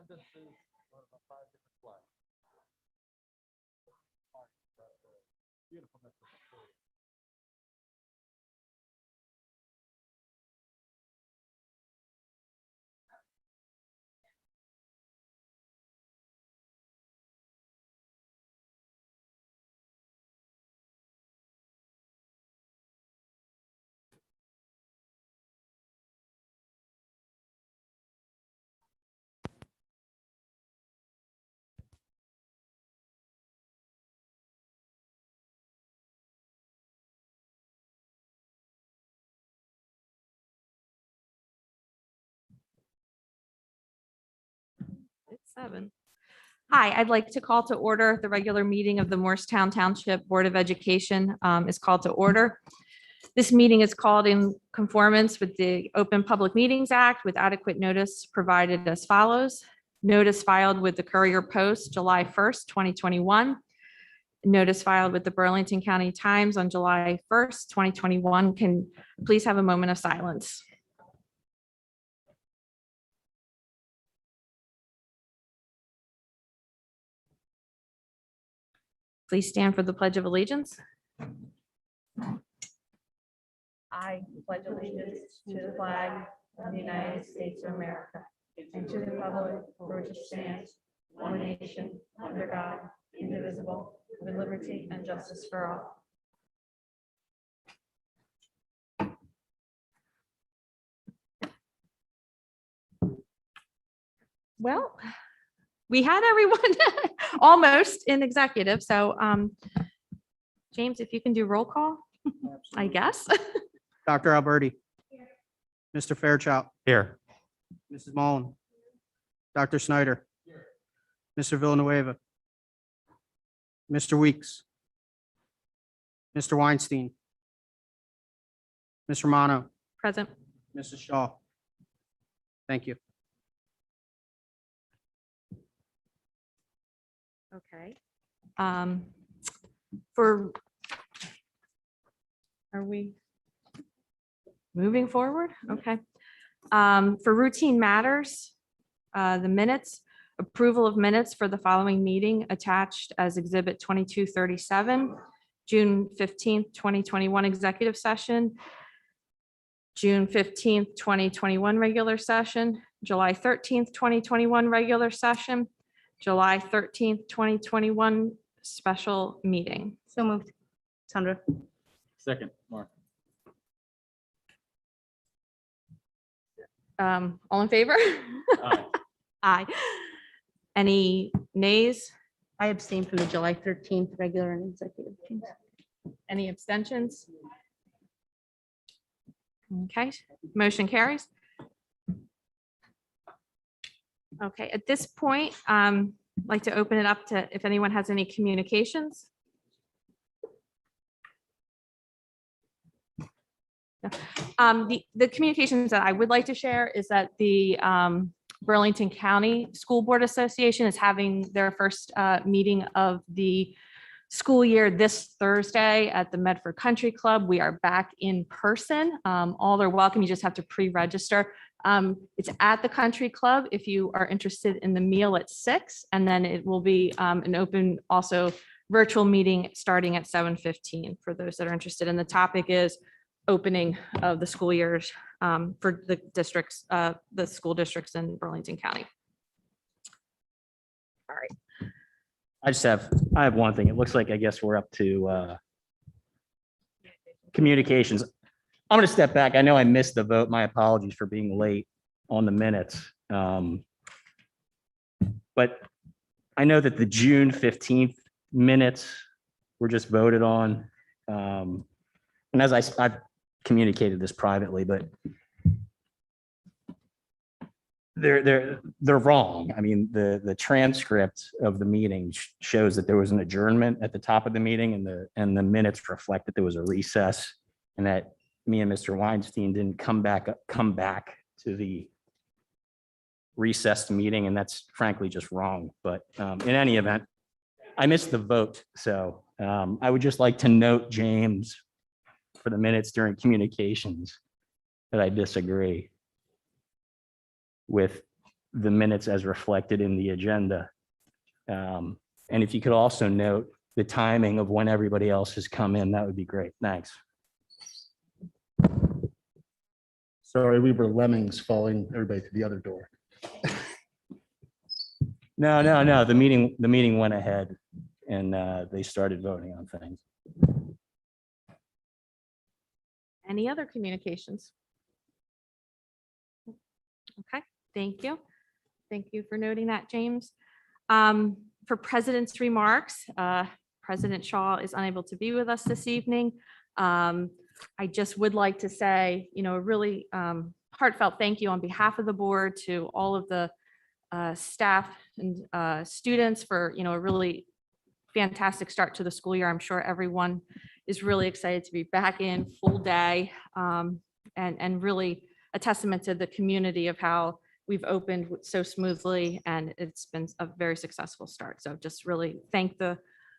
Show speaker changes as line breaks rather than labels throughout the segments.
sentences or about 5 different flags. Beautiful message.
It's 7. Hi, I'd like to call to order the regular meeting of the Morristown Township Board of Education is called to order. This meeting is called in conformance with the Open Public Meetings Act with adequate notice provided as follows. Notice filed with the Courier Post, July 1st, 2021. Notice filed with the Burlington County Times on July 1st, 2021. Can please have a moment of silence? Please stand for the Pledge of Allegiance. I pledge allegiance to the flag of the United States of America and to the republic for which it stands, one nation, under God, indivisible, with liberty and justice for all. Well, we had everyone almost in executive. So James, if you can do roll call, I guess.
Dr. Alberti.
Here.
Mr. Fairchild.
Here.
Mrs. Mullen. Dr. Snyder. Mr. Villanueva. Mr. Weeks. Mr. Weinstein. Ms. Romano.
Present.
Mrs. Shaw. Thank you.
Okay. Are we moving forward? Okay. For routine matters, the minutes, approval of minutes for the following meeting attached as Exhibit 2237, June 15th, 2021 executive session, June 15th, 2021 regular session, July 13th, 2021 regular session, July 13th, 2021 special meeting.
So moved. Sandra.
Second, Mark.
All in favor?
Aye.
Aye. Any nays?
I abstain from the July 13th regular and executive.
Any abstentions? Okay, motion carries. Okay, at this point, I'd like to open it up to if anyone has any communications. The communications that I would like to share is that the Burlington County School Board Association is having their first meeting of the school year this Thursday at the Medford Country Club. We are back in person. All are welcome. You just have to pre-register. It's at the Country Club if you are interested in the meal at 6, and then it will be an open also virtual meeting starting at 7:15 for those that are interested. And the topic is opening of the school years for the districts, the school districts in Burlington County. All right.
I have one thing. It looks like, I guess we're up to communications. I'm going to step back. I know I missed the vote. My apologies for being late on the minutes. But I know that the June 15th minutes were just voted on. And as I've communicated this privately, but they're wrong. I mean, the transcript of the meeting shows that there was an adjournment at the top of the meeting, and the minutes reflect that there was a recess, and that me and Mr. Weinstein didn't come back to the recessed meeting, and that's frankly just wrong. But in any event, I missed the vote, so I would just like to note, James, for the minutes during communications, that I disagree with the minutes as reflected in the agenda. And if you could also note the timing of when everybody else has come in, that would be great. Thanks.
Sorry, we were lemmings following everybody to the other door.
No. The meeting went ahead and they started voting on things.
Any other communications? Okay, thank you. Thank you for noting that, James. For President's remarks, President Shaw is unable to be with us this evening. I just would like to say, a really heartfelt thank you on behalf of the board to all of the staff and students for, a really fantastic start to the school year. I'm sure everyone is really excited to be back in full day, and really a testament to the community of how we've opened so smoothly, and it's been a very successful start. So just really thank the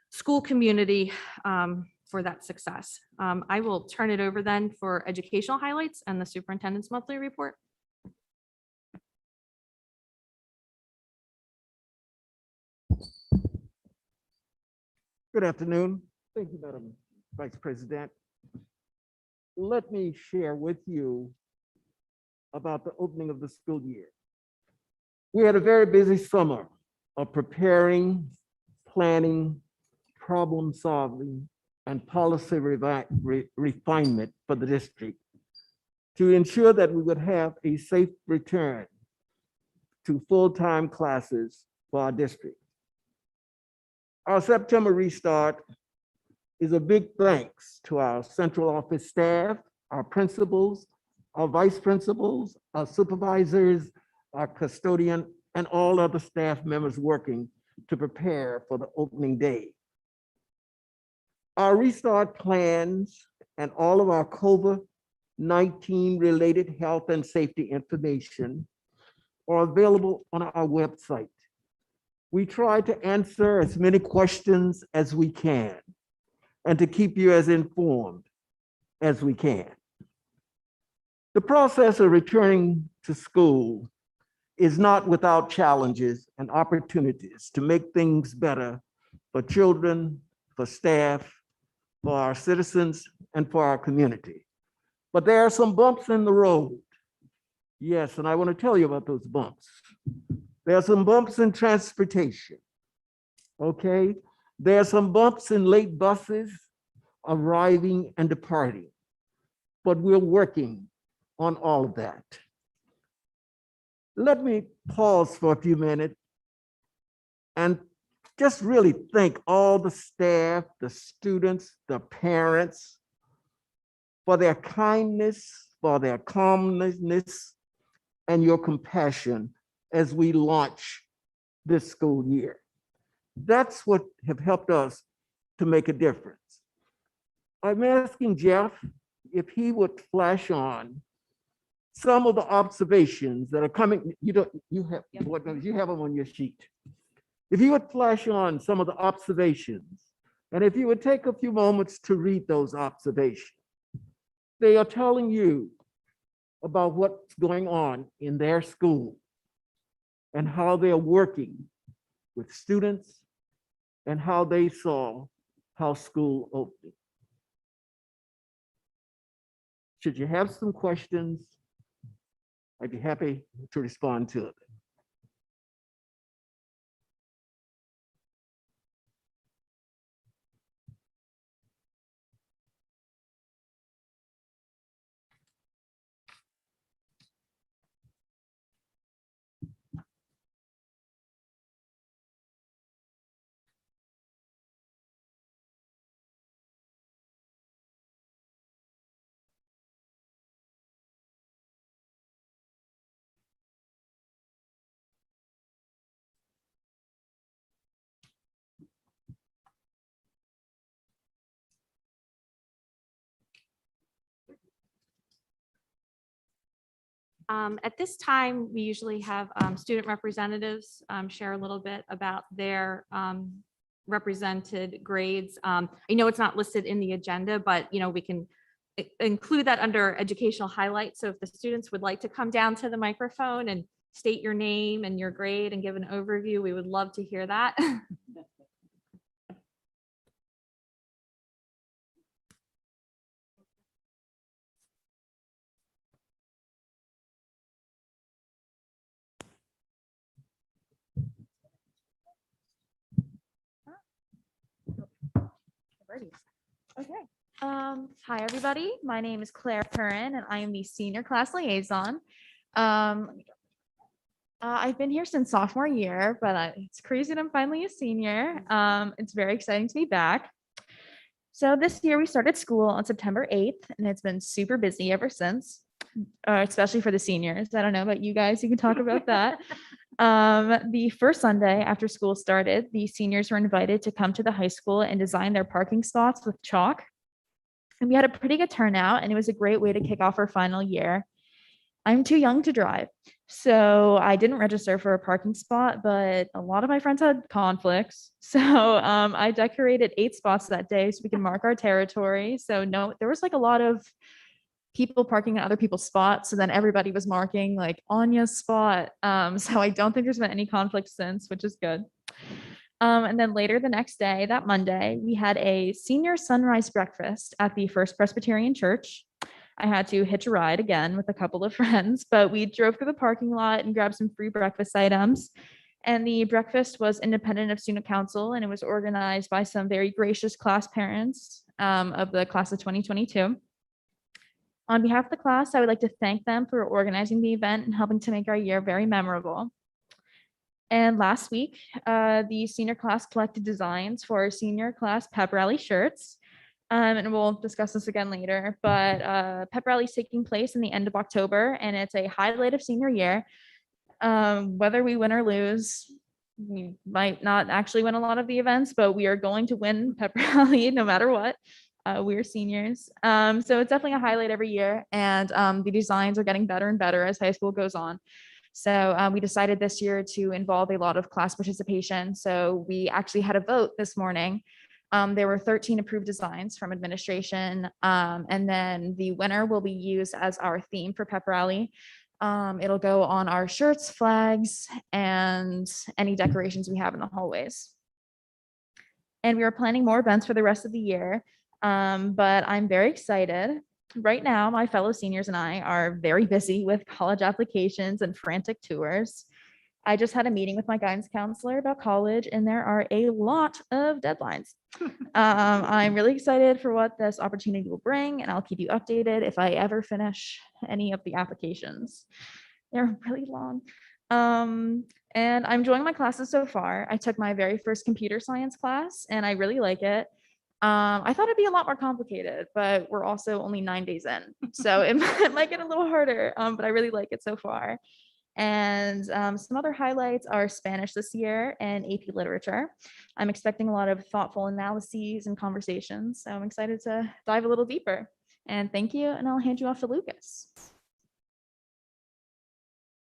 school community for that success. I will turn it over then for educational highlights and the superintendent's monthly report.
Good afternoon. Thank you, Madam Vice President. Let me share with you about the opening of the school year. We had a very busy summer of preparing, planning, problem solving, and policy refinement for the district to ensure that we would have a safe return to full-time classes for our district. Our September restart is a big thanks to our central office staff, our principals, our vice principals, our supervisors, our custodian, and all other staff members working to prepare for the opening day. Our restart plans and all of our COVID-19 related health and safety information are available on our website. We try to answer as many questions as we can and to keep you as informed as we can. The process of returning to school is not without challenges and opportunities to make things better for children, for staff, for our citizens, and for our community. But there are some bumps in the road. Yes, and I want to tell you about those bumps. There are some bumps in transportation, okay? There are some bumps in late buses arriving and departing, but we're working on all of that. Let me pause for a few minutes and just really thank all the staff, the students, the parents for their kindness, for their calmness, and your compassion as we launch this school year. That's what have helped us to make a difference. I'm asking Jeff if he would flash on some of the observations that are coming. You have them on your sheet. If you would flash on some of the observations, and if you would take a few moments to read those observations, they are telling you about what's going on in their school and how they're working with students and how they saw how school opened. Should you have some questions, I'd be happy to respond to it.
At this time, we usually have student representatives share a little bit about their represented grades. I know it's not listed in the agenda, but we can include that under educational highlights. So if the students would like to come down to the microphone and state your name and your grade and give an overview, we would love to hear that. Okay. Hi, everybody. My name is Claire Curran, and I am the senior class liaison. I've been here since sophomore year, but it's crazy that I'm finally a senior. It's very exciting to be back. So this year we started school on September 8th, and it's been super busy ever since, especially for the seniors. I don't know about you guys. You can talk about that. The first Sunday after school started, the seniors were invited to come to the high school and design their parking spots with chalk. And we had a pretty good turnout, and it was a great way to kick off our final year. I'm too young to drive, so I didn't register for a parking spot, but a lot of my friends had conflicts. So I decorated 8 spots that day so we can mark our territory. So no, there was like a lot of people parking in other people's spots. So then everybody was marking like Anya's spot. So I don't think there's been any conflict since, which is good. And then later the next day, that Monday, we had a senior sunrise breakfast at the First Presbyterian Church. I had to hitch a ride again with a couple of friends, but we drove through the parking lot and grabbed some free breakfast items. And the breakfast was independent of student council, and it was organized by some very gracious class parents of the class of 2022. On behalf of the class, I would like to thank them for organizing the event and helping to make our year very memorable. And last week, the senior class collected designs for our senior class pep rally shirts. And we'll discuss this again later, but pep rally is taking place in the end of October, and it's a highlight of senior year. Whether we win or lose, we might not actually win a lot of the events, but we are going to win pep rally no matter what. We're seniors. So it's definitely a highlight every year, and the designs are getting better and better as high school goes on. So we decided this year to involve a lot of class participation. So we actually had a vote this morning. There were 13 approved designs from administration, and then the winner will be used as our theme for pep rally. It'll go on our shirts, flags, and any decorations we have in the hallways. And we are planning more events for the rest of the year, but I'm very excited. Right now, my fellow seniors and I are very busy with college applications and frantic tours. I just had a meeting with my guidance counselor about college, and there are a lot of deadlines. I'm really excited for what this opportunity will bring, and I'll keep you updated if I ever finish any of the applications. They're really long. And I'm enjoying my classes so far. I took my very first computer science class, and I really like it. I thought it'd be a lot more complicated, but we're also only 9 days in, so it might get a little harder, but I really like it so far. And some other highlights are Spanish this year and AP Literature. I'm expecting a lot of thoughtful analyses and conversations, so I'm excited to dive a little deeper. And thank you, and I'll hand you off to Lucas.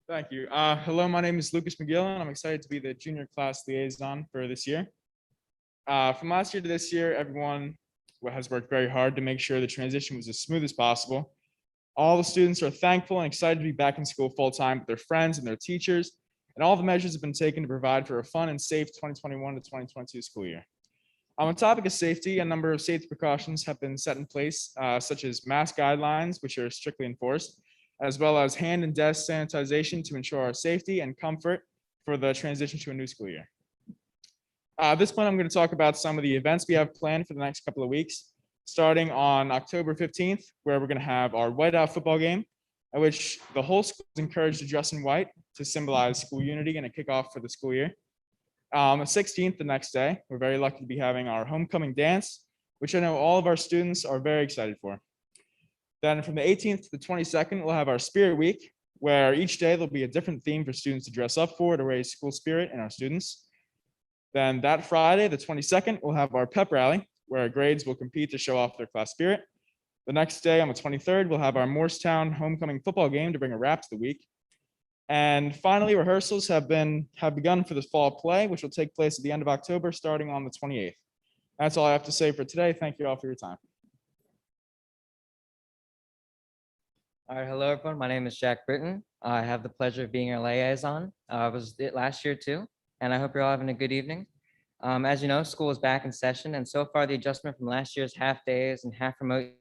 Thank you. Hello, my name is Lucas McGill, and I'm excited to be the junior class liaison for this year. From last year to this year, everyone has worked very hard to make sure the transition was as smooth as possible. All the students are thankful and excited to be back in school full-time with their friends and their teachers, and all the measures have been taken to provide for a fun and safe 2021 to 2022 school year. On the topic of safety, a number of safety precautions have been set in place, such as mask guidelines, which are strictly enforced, as well as hand and desk sanitization to ensure our safety and comfort for the transition to a new school year. At this point, I'm going to talk about some of the events we have planned for the next couple of weeks, starting on October 15th, where we're going to have our whiteout football game, at which the whole school is encouraged to dress in white to symbolize school unity and a kickoff for the school year. On the 16th, the next day, we're very lucky to be having our homecoming dance, which I know all of our students are very excited for. Then from the 18th to the 22nd, we'll have our Spirit Week, where each day there'll be a different theme for students to dress up for to raise school spirit in our students. Then that Friday, the 22nd, we'll have our pep rally, where our grades will compete to show off their class spirit. The next day, on the 23rd, we'll have our Morristown homecoming football game to bring a wrap to the week. And finally, rehearsals have begun for the fall play, which will take place at the end of October, starting on the 28th. That's all I have to say for today. Thank you all for your time.
All right, hello, everyone. My name is Jack Britton. I have the pleasure of being your liaison. I was it last year too, and I hope you're all having a good evening. As you know, school is back in session, and so far the adjustment from last year's half days and half remote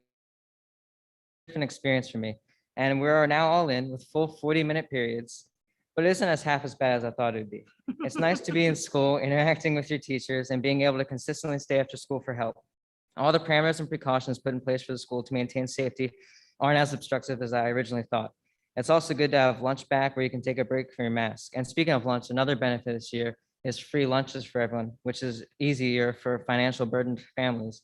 different experience for me. And we are now all in with full 40-minute periods, but it isn't half as bad as I thought it would be. It's nice to be in school, interacting with your teachers, and being able to consistently stay after school for help. All the parameters and precautions put in place for the school to maintain safety aren't as obstructive as I originally thought. It's also good to have lunch back where you can take a break from your mask. And speaking of lunch, another benefit this year is free lunches for everyone, which is easier for financial burdened families.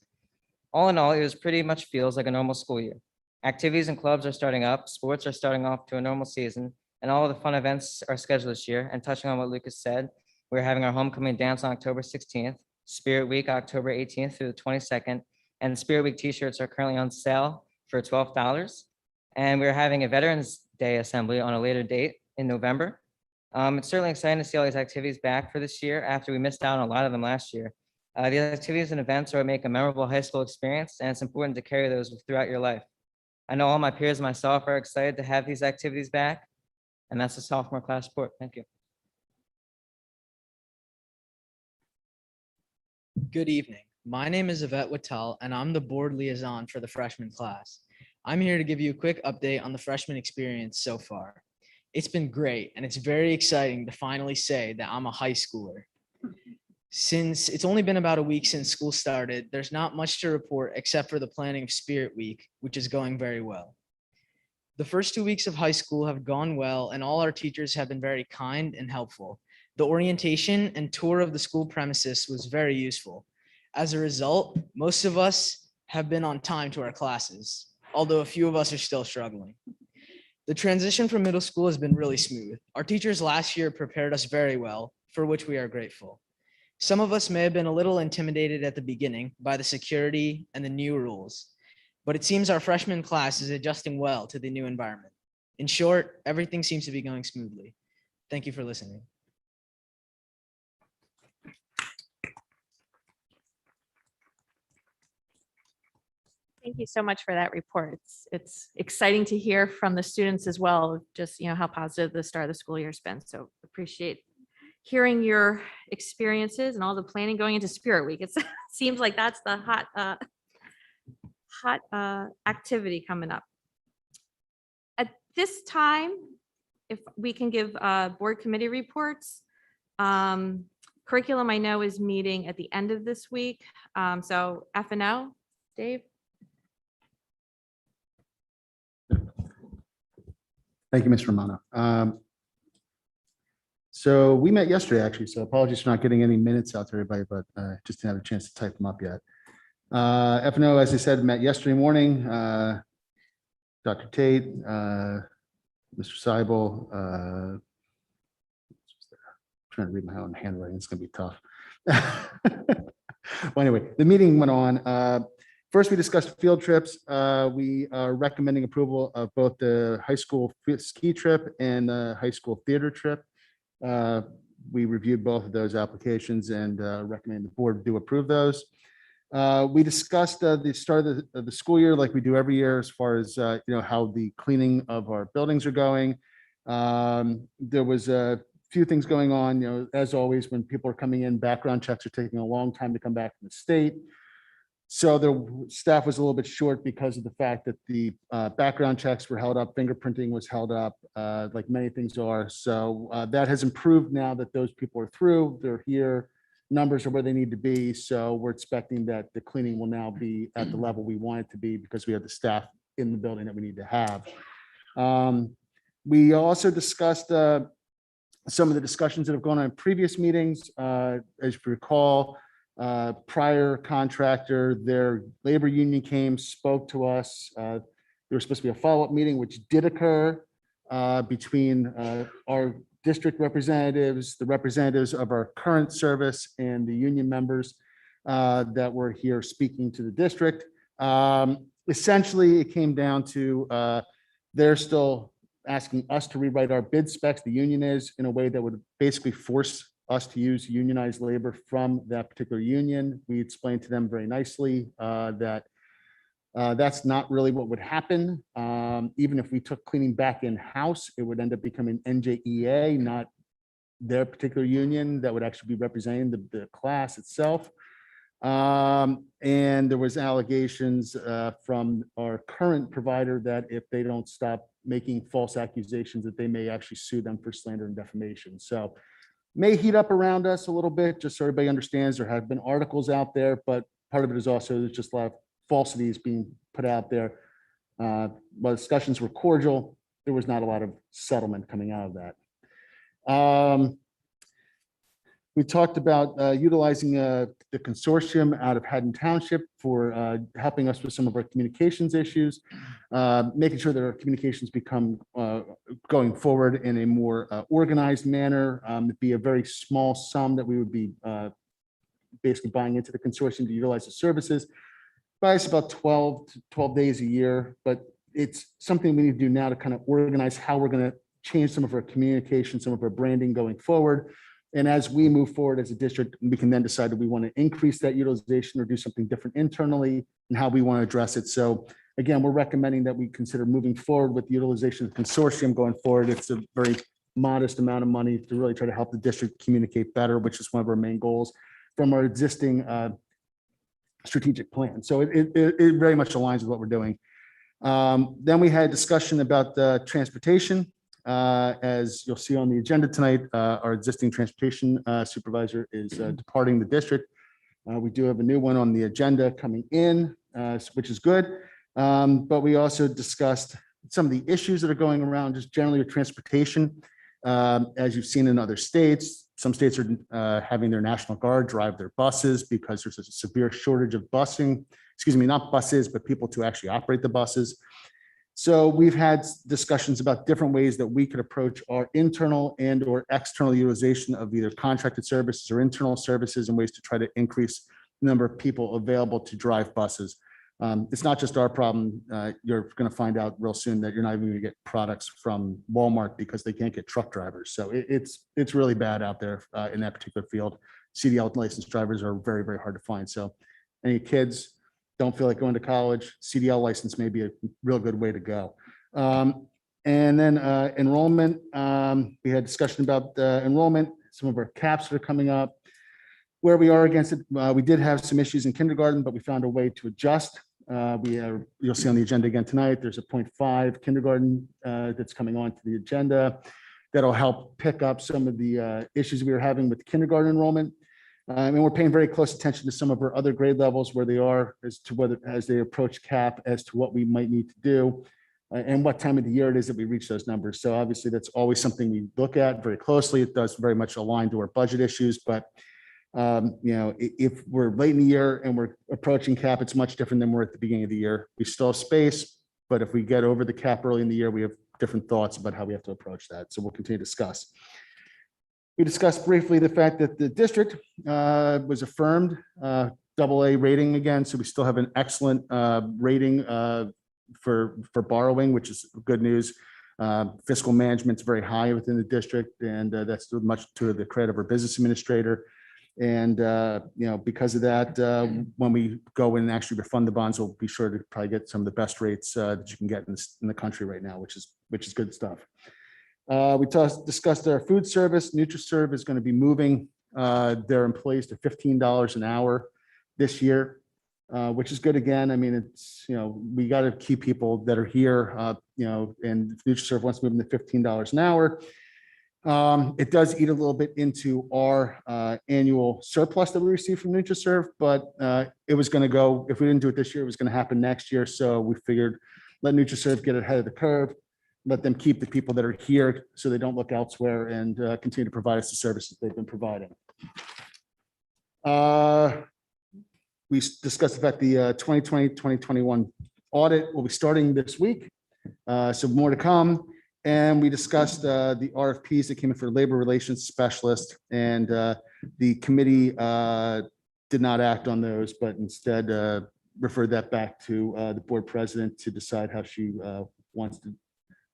All in all, it was pretty much feels like a normal school year. Activities and clubs are starting up, sports are starting off to a normal season, and all of the fun events are scheduled this year. And touching on what Lucas said, we're having our homecoming dance on October 16th, Spirit Week, October 18th through the 22nd, and Spirit Week t-shirts are currently on sale for $12. And we're having a Veterans Day assembly on a later date in November. It's certainly exciting to see all these activities back for this year after we missed out on a lot of them last year. These activities and events are what make a memorable high school experience, and it's important to carry those throughout your life. I know all my peers and myself are excited to have these activities back, and that's the sophomore class report. Thank you.
Good evening. My name is Yvette Wattel, and I'm the board liaison for the freshman class. I'm here to give you a quick update on the freshman experience so far. It's been great, and it's very exciting to finally say that I'm a high schooler. Since it's only been about a week since school started, there's not much to report except for the planning of Spirit Week, which is going very well. The first 2 weeks of high school have gone well, and all our teachers have been very kind and helpful. The orientation and tour of the school premises was very useful. As a result, most of us have been on time to our classes, although a few of us are still struggling. The transition from middle school has been really smooth. Our teachers last year prepared us very well, for which we are grateful. Some of us may have been a little intimidated at the beginning by the security and the new rules, but it seems our freshman class is adjusting well to the new environment. In short, everything seems to be going smoothly. Thank you for listening.
Thank you so much for that report. It's exciting to hear from the students as well, just, how positive the start of the school year has been. So appreciate hearing your experiences and all the planning going into Spirit Week. It seems like that's the hot activity coming up. At this time, if we can give board committee reports. Curriculum I know is meeting at the end of this week. So F&O, Dave?
Thank you, Ms. Romano. So we met yesterday, actually, so apologies for not getting any minutes out to everybody, but just didn't have a chance to type them up yet. F&O, as I said, met yesterday morning. Dr. Tate, Mr. Seibel, trying to read my own handwriting, it's gonna be tough. Well, anyway, the meeting went on. First, we discussed field trips. We are recommending approval of both the high school ski trip and the high school theater trip. We reviewed both of those applications and recommend the board do approve those. We discussed the start of the school year like we do every year as far as how the cleaning of our buildings are going. There was a few things going on, as always, when people are coming in, background checks are taking a long time to come back from the state. So the staff was a little bit short because of the fact that the background checks were held up, fingerprinting was held up, like many things are. So that has improved now that those people are through, they're here, numbers are where they need to be. So we're expecting that the cleaning will now be at the level we want it to be because we have the staff in the building that we need to have. We also discussed some of the discussions that have gone on in previous meetings. As you recall, prior contractor, their labor union came, spoke to us. There was supposed to be a follow-up meeting, which did occur between our district representatives, the representatives of our current service, and the union members that were here speaking to the district. Essentially, it came down to they're still asking us to rewrite our bid specs, the union is, in a way that would basically force us to use unionized labor from that particular union. We explained to them very nicely that That's not really what would happen. Even if we took cleaning back in-house, it would end up becoming NJEA, not their particular union that would actually be representing the class itself. And there was allegations from our current provider that if they don't stop making false accusations, that they may actually sue them for slander and defamation. So may heat up around us a little bit, just so everybody understands. There have been articles out there, but part of it is also there's just a lot of falsities being put out there. While discussions were cordial, there was not a lot of settlement coming out of that. We talked about utilizing the consortium out of Haddon Township for helping us with some of our communications issues, making sure that our communications become going forward in a more organized manner. It'd be a very small sum that we would be basically buying into the consortium to utilize the services. Buys about 12 days a year, but it's something we need to do now to kind of organize how we're going to change some of our communication, some of our branding going forward. And as we move forward as a district, we can then decide that we want to increase that utilization or do something different internally and how we want to address it. So again, we're recommending that we consider moving forward with the utilization of the consortium going forward. It's a very modest amount of money to really try to help the district communicate better, which is one of our main goals from our existing strategic plan. So it very much aligns with what we're doing. Then we had a discussion about the transportation. As you'll see on the agenda tonight, our existing transportation supervisor is departing the district. We do have a new one on the agenda coming in, which is good. But we also discussed some of the issues that are going around just generally with transportation. As you've seen in other states, some states are having their National Guard drive their buses because there's a severe shortage of busing, excuse me, not buses, but people to actually operate the buses. So we've had discussions about different ways that we could approach our internal and or external utilization of either contracted services or internal services and ways to try to increase the number of people available to drive buses. It's not just our problem. You're going to find out real soon that you're not even going to get products from Walmart because they can't get truck drivers. So it's really bad out there in that particular field. CDL licensed drivers are very, very hard to find. So any kids don't feel like going to college, CDL license may be a real good way to go. And then enrollment, we had discussion about enrollment, some of our caps that are coming up, where we are against it. We did have some issues in kindergarten, but we found a way to adjust. You'll see on the agenda again tonight, there's a 0.5 kindergarten that's coming onto the agenda that'll help pick up some of the issues we were having with kindergarten enrollment. And we're paying very close attention to some of our other grade levels where they are as to whether, as they approach cap, as to what we might need to do and what time of the year it is that we reach those numbers. So obviously that's always something we look at very closely. It does very much align to our budget issues, but if we're late in the year and we're approaching cap, it's much different than we're at the beginning of the year. We still have space, but if we get over the cap early in the year, we have different thoughts about how we have to approach that. So we'll continue to discuss. We discussed briefly the fact that the district was affirmed AA rating again. So we still have an excellent rating for borrowing, which is good news. Fiscal management's very high within the district, and that's much to the credit of our business administrator. And because of that, when we go in and actually refund the bonds, we'll be sure to probably get some of the best rates that you can get in the country right now, which is good stuff. We discussed our food service. NutriServe is going to be moving their employees to $15 an hour this year, which is good again. I mean, it's, we got to keep people that are here, and NutriServe wants to move them to $15 an hour. It does eat a little bit into our annual surplus that we receive from NutriServe, but it was going to go, if we didn't do it this year, it was going to happen next year. So we figured let NutriServe get ahead of the curve, let them keep the people that are here so they don't look elsewhere, and continue to provide us the services they've been providing. We discussed the fact the 2020-2021 audit will be starting this week. So more to come. And we discussed the RFPs that came in for labor relations specialist, and the committee did not act on those, but instead referred that back to the board president to decide how she wants to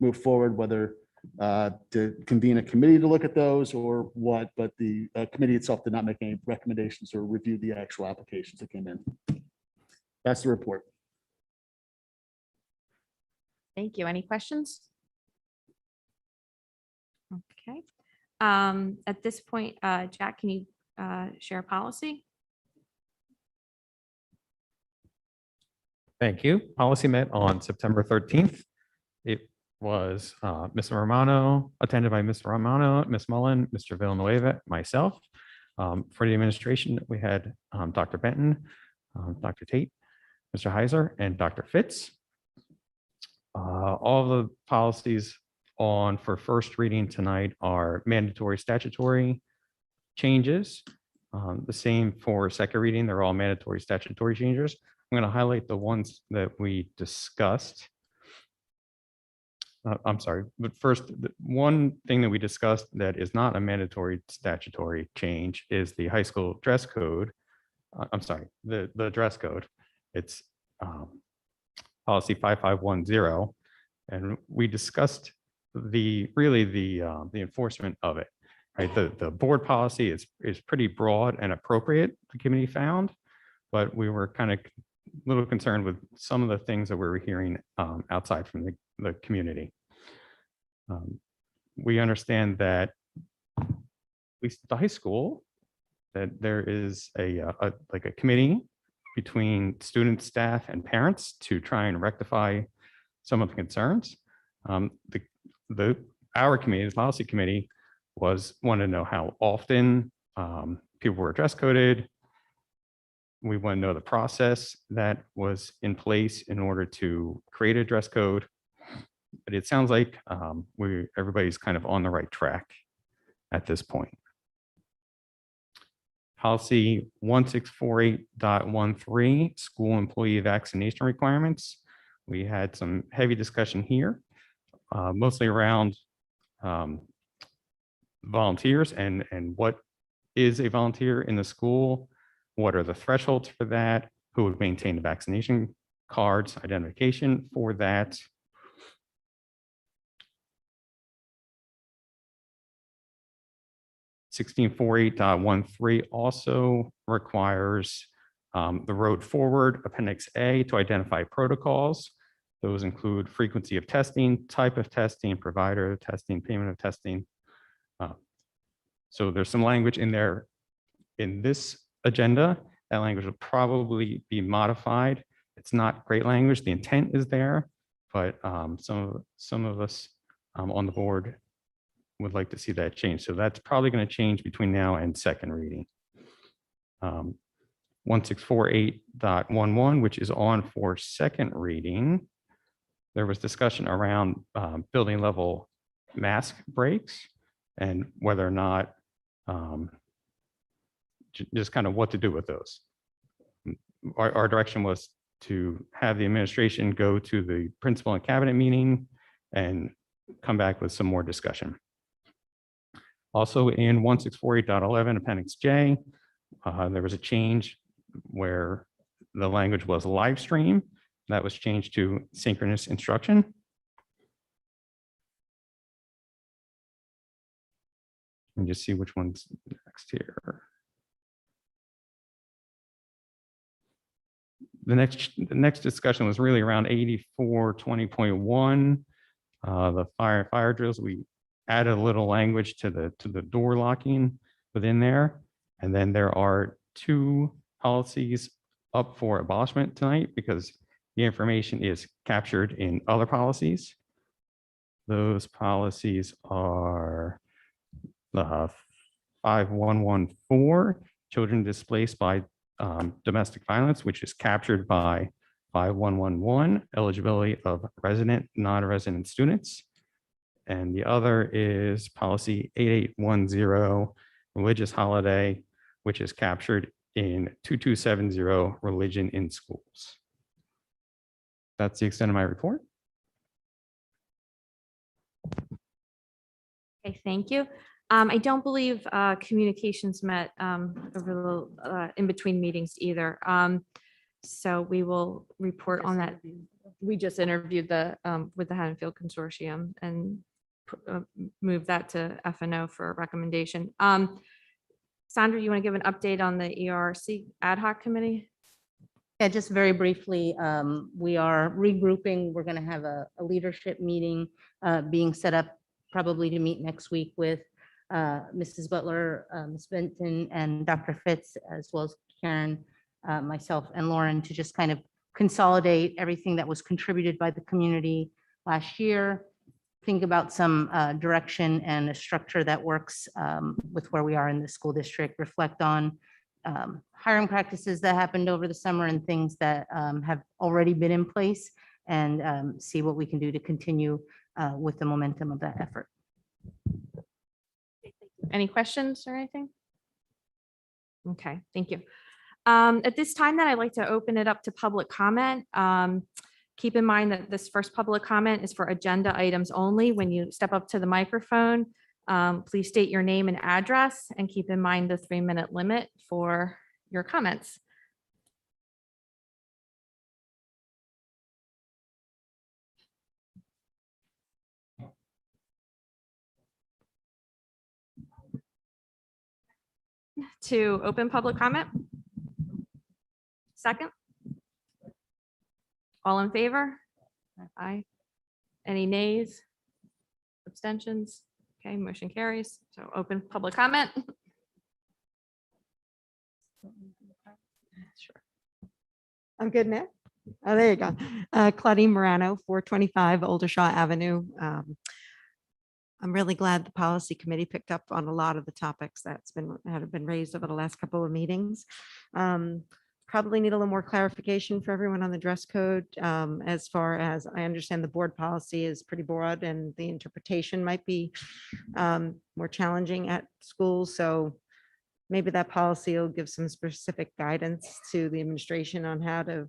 move forward, whether to convene a committee to look at those or what, but the committee itself did not make any recommendations or review the actual applications that came in. That's the report.
Thank you. Any questions? Okay. At this point, Jack, can you share policy?
Thank you. Policy met on September 13th. It was Mr. Romano, attended by Mr. Romano, Ms. Mullen, Mr. Villanueva, myself. For the administration, we had Dr. Benton, Dr. Tate, Mr. Heiser, and Dr. Fitz. All the policies on for first reading tonight are mandatory statutory changes. The same for second reading, they're all mandatory statutory changes. I'm going to highlight the ones that we discussed. I'm sorry, but first, the one thing that we discussed that is not a mandatory statutory change is the high school dress code. I'm sorry, the dress code. It's policy 5510, and we discussed the enforcement of it. Right, the board policy is pretty broad and appropriate, the committee found, but we were kind of a little concerned with some of the things that we were hearing outside from the community. We understand that at least at the high school, that there is a committee between students, staff, and parents to try and rectify some of the concerns. Our committee, the policy committee, wanted to know how often people were dress coded. We want to know the process that was in place in order to create a dress code. But it sounds like everybody's kind of on the right track at this point. Policy 1648.13, school employee vaccination requirements. We had some heavy discussion here, mostly around volunteers and what is a volunteer in the school. What are the thresholds for that? Who would maintain the vaccination cards, identification for that? (1648.13) also requires the road forward Appendix A to identify protocols. Those include frequency of testing, type of testing, provider of testing, payment of testing. So there's some language in there in this agenda. That language will probably be modified. It's not great language. The intent is there, but some of us on the board would like to see that change. So that's probably going to change between now and second reading. 1648.11, which is on for second reading. There was discussion around building level mask breaks and whether or not just kind of what to do with those. Our direction was to have the administration go to the principal and cabinet meeting and come back with some more discussion. Also in 1648.11 Appendix J, there was a change where the language was live stream. That was changed to synchronous instruction. And just see which one's next here. The next discussion was really around 8420.1, the fire drills. We added a little language to the door locking within there. And then there are two policies up for abolishment tonight because the information is captured in other policies. Those policies are 5114, children displaced by domestic violence, which is captured by 5111, eligibility of resident, non-resident students. And the other is policy 8810, religious holiday, which is captured in 2270, religion in schools. That's the extent of my report.
Okay, thank you. I don't believe communications met over the in between meetings either. So we will report on that. We just interviewed with the Haddonfield Consortium and move that to FNO for a recommendation. Sandra, you want to give an update on the ERC Ad Hoc Committee?
Yeah, just very briefly, we are regrouping. We're going to have a leadership meeting being set up probably to meet next week with Mrs. Butler, Ms. Benton, and Dr. Fitz, as well as Karen, myself, and Lauren, to just kind of consolidate everything that was contributed by the community last year, think about some direction and a structure that works with where we are in the school district, reflect on hiring practices that happened over the summer and things that have already been in place, and see what we can do to continue with the momentum of that effort.
Any questions or anything? Okay, thank you. At this time, then I'd like to open it up to public comment. Keep in mind that this first public comment is for agenda items only. When you step up to the microphone, please state your name and address, and keep in mind the 3-minute limit for your comments. To open public comment? Second? All in favor? Aye. Any nays? Abstentions? Okay, motion carries. So open public comment. Sure.
I'm good now. Oh, there you go. Claudine Morano, 425 Oldershaw Avenue. I'm really glad the policy committee picked up on a lot of the topics that have been raised over the last couple of meetings. Probably need a little more clarification for everyone on the dress code. As far as I understand, the board policy is pretty broad and the interpretation might be more challenging at schools. So maybe that policy will give some specific guidance to the administration on how to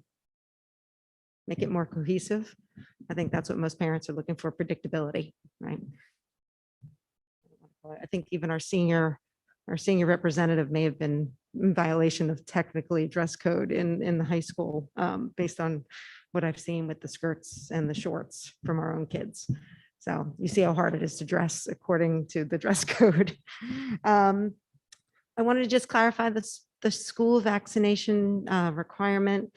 make it more cohesive. I think that's what most parents are looking for, predictability, right? I think even our senior representative may have been in violation of technically dress code in the high school, based on what I've seen with the skirts and the shorts from our own kids. So you see how hard it is to dress according to the dress code. I wanted to just clarify the school vaccination requirement.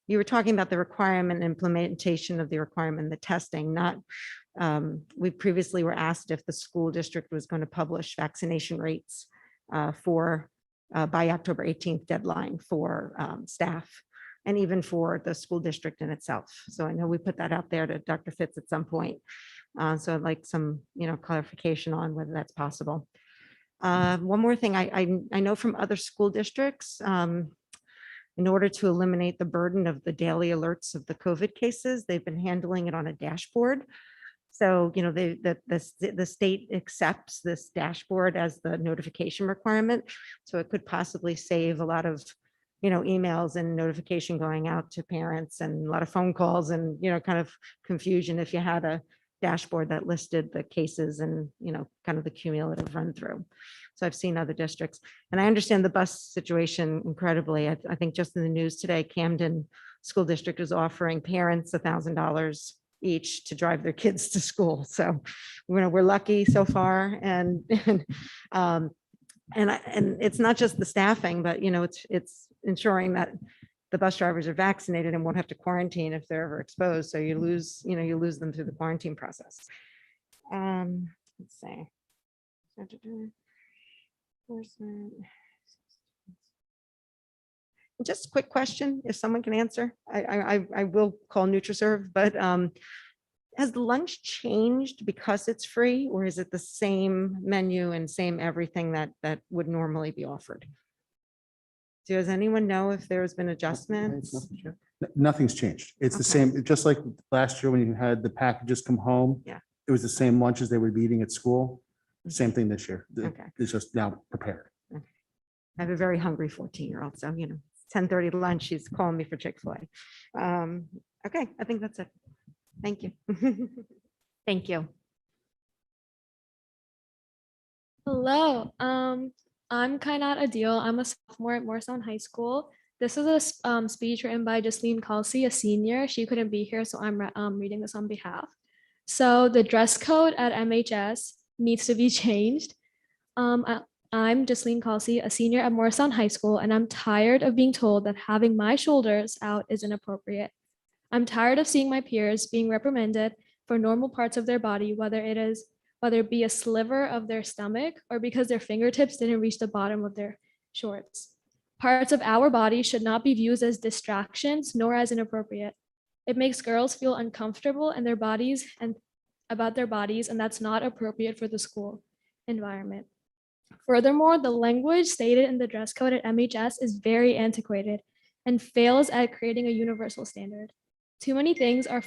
You were talking about the requirement and implementation of the requirement, the testing, not, we previously were asked if the school district was going to publish vaccination rates by October 18th deadline for staff and even for the school district in itself. So I know we put that out there to Dr. Fitz at some point. So I'd like some, clarification on whether that's possible. One more thing, I know from other school districts, in order to eliminate the burden of the daily alerts of the COVID cases, they've been handling it on a dashboard. So, the state accepts this dashboard as the notification requirement. So it could possibly save a lot of, emails and notification going out to parents and a lot of phone calls and, kind of confusion if you had a dashboard that listed the cases and, kind of the cumulative run through. So I've seen other districts, and I understand the bus situation incredibly. I think just in the news today, Camden School District is offering parents $1,000 each to drive their kids to school. So we're lucky so far, and it's not just the staffing, but it's ensuring that the bus drivers are vaccinated and won't have to quarantine if they're ever exposed. So you lose them through the quarantine process. Let's see. Just a quick question, if someone can answer. I will call NutriServe, but has the lunch changed because it's free, or is it the same menu and same everything that would normally be offered? Does anyone know if there's been adjustments?
Nothing's changed. It's the
Okay.
same, just like last year when you had the packages come home.
Yeah.
It was the same lunches they would be eating at school. Same thing this year.
Okay.
It's just now prepared.
I have a very hungry 14-year-old, so 10:30 lunch, she's calling me for Chick-fil-A. Okay, I think that's it. Thank you.
Thank you.
Hello, I'm Kainat Adil. I'm a sophomore at Morristown High School. This is a speech written by Jasleen Kelsey, a senior. She couldn't be here, so I'm reading this on behalf. So the dress code at MHS needs to be changed. I'm Jasleen Calsey, a senior at Morristown High School, and I'm tired of being told that having my shoulders out is inappropriate. I'm tired of seeing my peers being reprimanded for normal parts of their body, whether it be a sliver of their stomach or because their fingertips didn't reach the bottom of their shorts. Parts of our body should not be viewed as distractions nor as inappropriate. It makes girls feel uncomfortable in their bodies and about their bodies, and that's not appropriate for the school environment. Furthermore, the language stated in the dress code at MHS is very antiquated and fails at creating a universal standard. Too many things are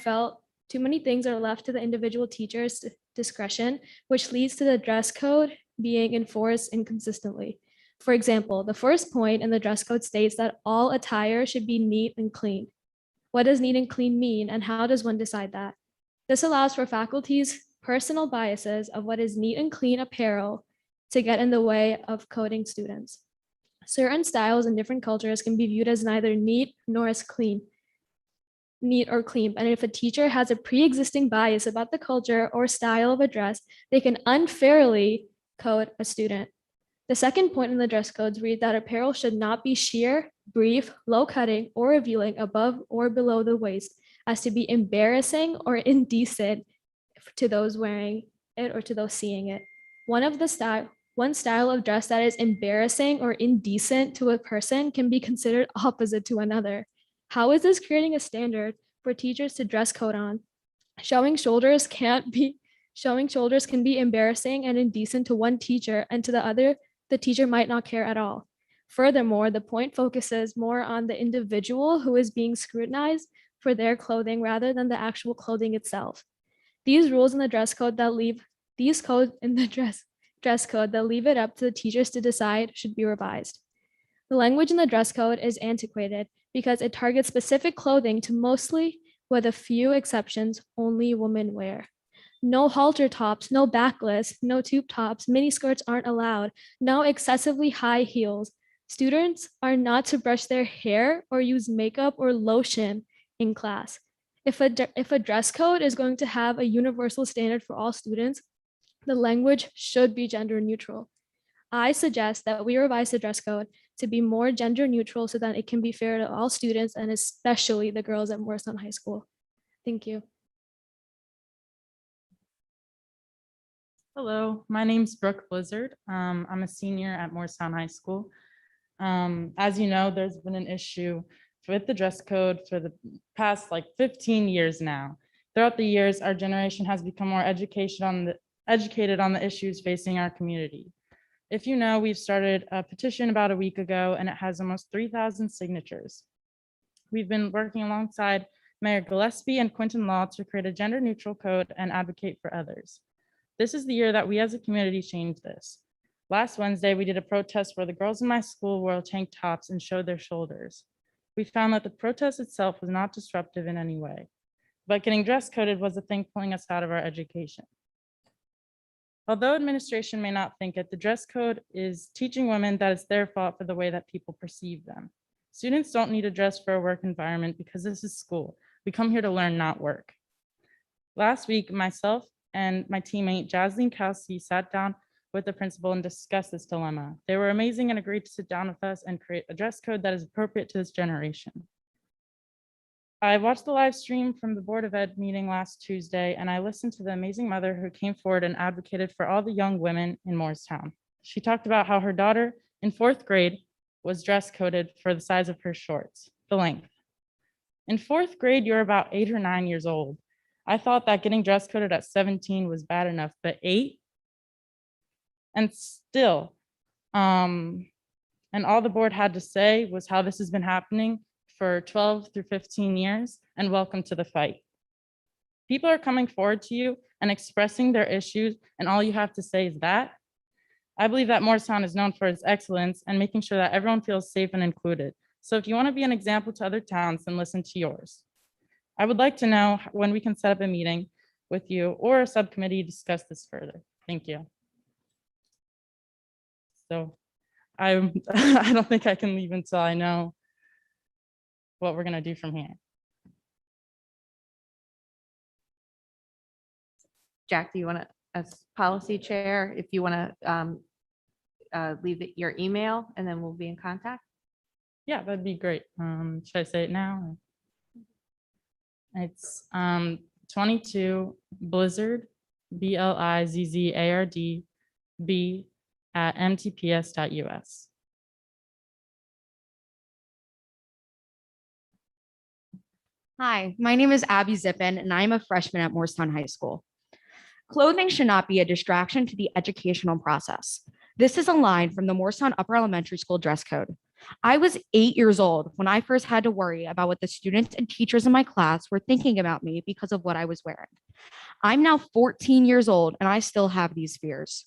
left to the individual teacher's discretion, which leads to the dress code being enforced inconsistently. For example, the first point in the dress code states that all attire should be neat and clean. What does neat and clean mean, and how does one decide that? This allows for faculty's personal biases of what is neat and clean apparel to get in the way of coding students. Certain styles in different cultures can be viewed as neither neat nor as clean. Neat or clean, and if a teacher has a pre-existing bias about the culture or style of a dress, they can unfairly code a student. The second point in the dress codes read that apparel should not be sheer, brief, low-cutting, or revealing above or below the waist as to be embarrassing or indecent to those wearing it or to those seeing it. One style of dress that is embarrassing or indecent to a person can be considered opposite to another. How is this creating a standard for teachers to dress code on? Showing shoulders can be embarrassing and indecent to one teacher, and to the other, the teacher might not care at all. Furthermore, the point focuses more on the individual who is being scrutinized for their clothing rather than the actual clothing itself. These rules in the dress code that leave it up to the teachers to decide should be revised. The language in the dress code is antiquated because it targets specific clothing to mostly, with a few exceptions, only women wear. No halter tops, no backless, no tube tops, mini skirts aren't allowed, no excessively high heels. Students are not to brush their hair or use makeup or lotion in class. If a dress code is going to have a universal standard for all students, the language should be gender neutral. I suggest that we revise the dress code to be more gender neutral so that it can be fair to all students and especially the girls at Morristown High School. Thank you.
Hello, my name's Brooke Blizzard. I'm a senior at Morristown High School. As you know, there's been an issue with the dress code for the past 15 years now. Throughout the years, our generation has become more educated on the issues facing our community. If you know, we've started a petition about a week ago and it has almost 3,000 signatures. We've been working alongside Mayor Gillespie and Quinton Law to create a gender neutral code and advocate for others. This is the year that we as a community changed this. Last Wednesday, we did a protest where the girls in my school wore tank tops and showed their shoulders. We found that the protest itself was not disruptive in any way, but getting dress coded was the thing pulling us out of our education. Although administration may not think it, the dress code is teaching women that it's their fault for the way that people perceive them. Students don't need a dress for a work environment because this is school. We come here to learn, not work. Last week, myself and my teammate, Jasleen Kelsey, sat down with the principal and discussed this dilemma. They were amazing and agreed to sit down with us and create a dress code that is appropriate to this generation. I watched the live stream from the Board of Ed meeting last Tuesday, and I listened to the amazing mother who came forward and advocated for all the young women in Morristown. She talked about how her daughter in 4th grade was dress coded for the size of her shorts, the length. In 4th grade, you're about 8 or 9 years old. I thought that getting dress coded at 17 was bad enough, but 8? And still, and all the board had to say was how this has been happening for 12 through 15 years, and welcome to the fight. People are coming forward to you and expressing their issues, and all you have to say is that. I believe that Morristown is known for its excellence and making sure that everyone feels safe and included. So if you want to be an example to other towns, then listen to yours. I would like to know when we can set up a meeting with you or a subcommittee to discuss this further. Thank you. So I don't think I can leave until I know what we're gonna do from here.
Jack, do you want to, as policy chair, if you want to leave your email and then we'll be in contact.
Yeah, that'd be great. Should I say it now? It's 22 Blizzard, BLIZZARD B at mtps.us.
Hi, my name is Abby Zippin, and I'm a freshman at Morristown High School. Clothing should not be a distraction to the educational process. This is a line from the Morristown Upper Elementary School dress code. I was 8 years old when I first had to worry about what the students and teachers in my class were thinking about me because of what I was wearing. I'm now 14 years old, and I still have these fears.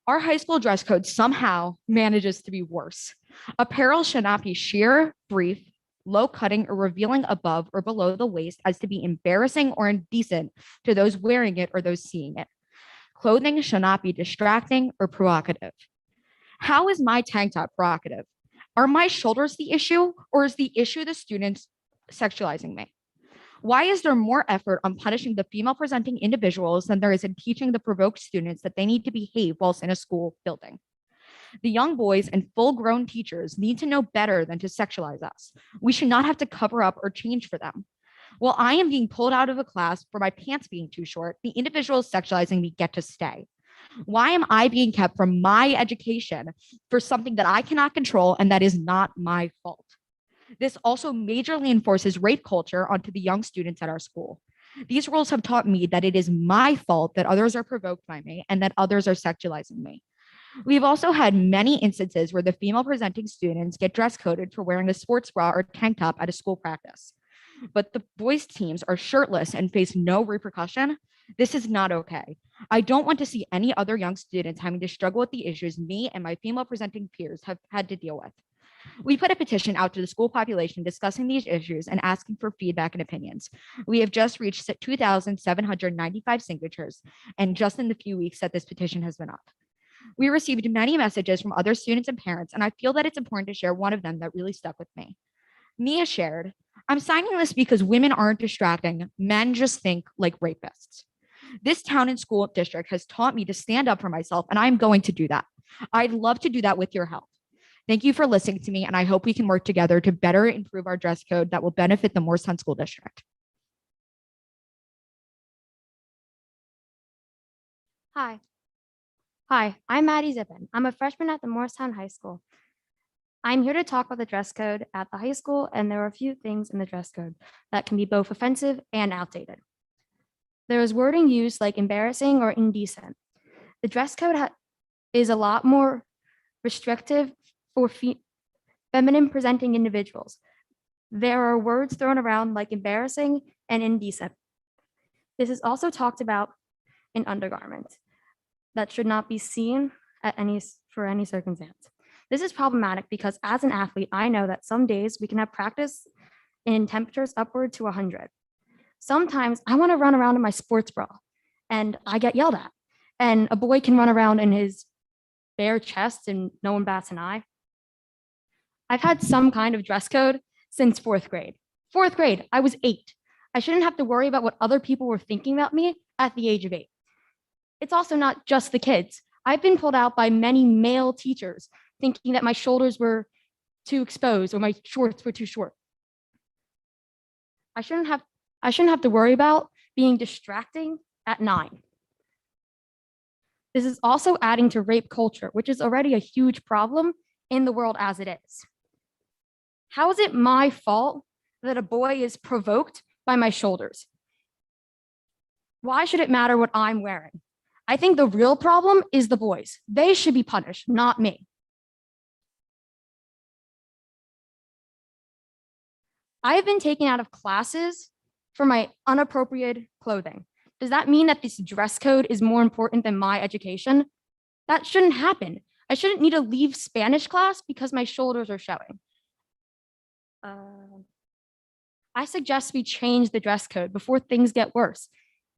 Our high school dress code somehow manages to be worse. Apparel should not be sheer, brief, low cutting, or revealing above or below the waist as to be embarrassing or indecent to those wearing it or those seeing it. Clothing should not be distracting or provocative. How is my tank top provocative? Are my shoulders the issue, or is the issue the students sexualizing me? Why is there more effort on punishing the female presenting individuals than there is in teaching the provoked students that they need to behave whilst in a school building? The young boys and full-grown teachers need to know better than to sexualize us. We should not have to cover up or change for them. While I am being pulled out of a class for my pants being too short, the individuals sexualizing me get to stay. Why am I being kept from my education for something that I cannot control and that is not my fault? This also majorly enforces rape culture onto the young students at our school. These rules have taught me that it is my fault that others are provoked by me and that others are sexualizing me. We've also had many instances where the female presenting students get dress coded for wearing a sports bra or tank top at a school practice, but the boys teams are shirtless and face no repercussion. This is not okay. I don't want to see any other young students having to struggle with the issues me and my female presenting peers have had to deal with. We put a petition out to the school population discussing these issues and asking for feedback and opinions. We have just reached 2,795 signatures, and just in the few weeks that this petition has been up. We received many messages from other students and parents, and I feel that it's important to share one of them that really stuck with me. Mia shared, "I'm signing this because women aren't distracting. Men just think like rapists. This town and school district has taught me to stand up for myself, and I'm going to do that. I'd love to do that with your help. Thank you for listening to me, and I hope we can work together to better improve our dress code that will benefit the Morristown School District."
Hi. Hi, I'm Maddie Zippin. I'm a freshman at the Morristown High School. I'm here to talk about the dress code at the high school, and there are a few things in the dress code that can be both offensive and outdated. There is wording used like embarrassing or indecent. The dress code is a lot more restrictive for feminine presenting individuals. There are words thrown around like embarrassing and indecent. This is also talked about in undergarments that should not be seen for any circumstance. This is problematic because as an athlete, I know that some days we can have practice in temperatures upward to 100. Sometimes I want to run around in my sports bra and I get yelled at. And a boy can run around in his bare chest and no one bats an eye. I've had some kind of dress code since fourth grade. Fourth grade, I was 8. I shouldn't have to worry about what other people were thinking about me at the age of 8. It's also not just the kids. I've been pulled out by many male teachers thinking that my shoulders were too exposed or my shorts were too short. I shouldn't have to worry about being distracting at 9. This is also adding to rape culture, which is already a huge problem in the world as it is. How is it my fault that a boy is provoked by my shoulders? Why should it matter what I'm wearing? I think the real problem is the boys. They should be punished, not me. I have been taken out of classes for my inappropriate clothing. Does that mean that this dress code is more important than my education? That shouldn't happen. I shouldn't need to leave Spanish class because my shoulders are showing. I suggest we change the dress code before things get worse.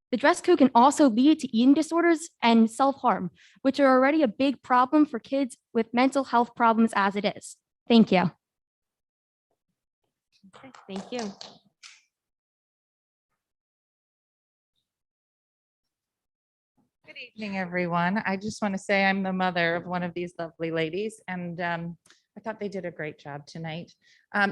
The dress code can also lead to eating disorders and self-harm, which are already a big problem for kids with mental health problems as it is. Thank you.
Okay, thank you. Good
Evening, everyone. I just want to say I'm the mother of one of these lovely ladies, and I thought they did a great job tonight.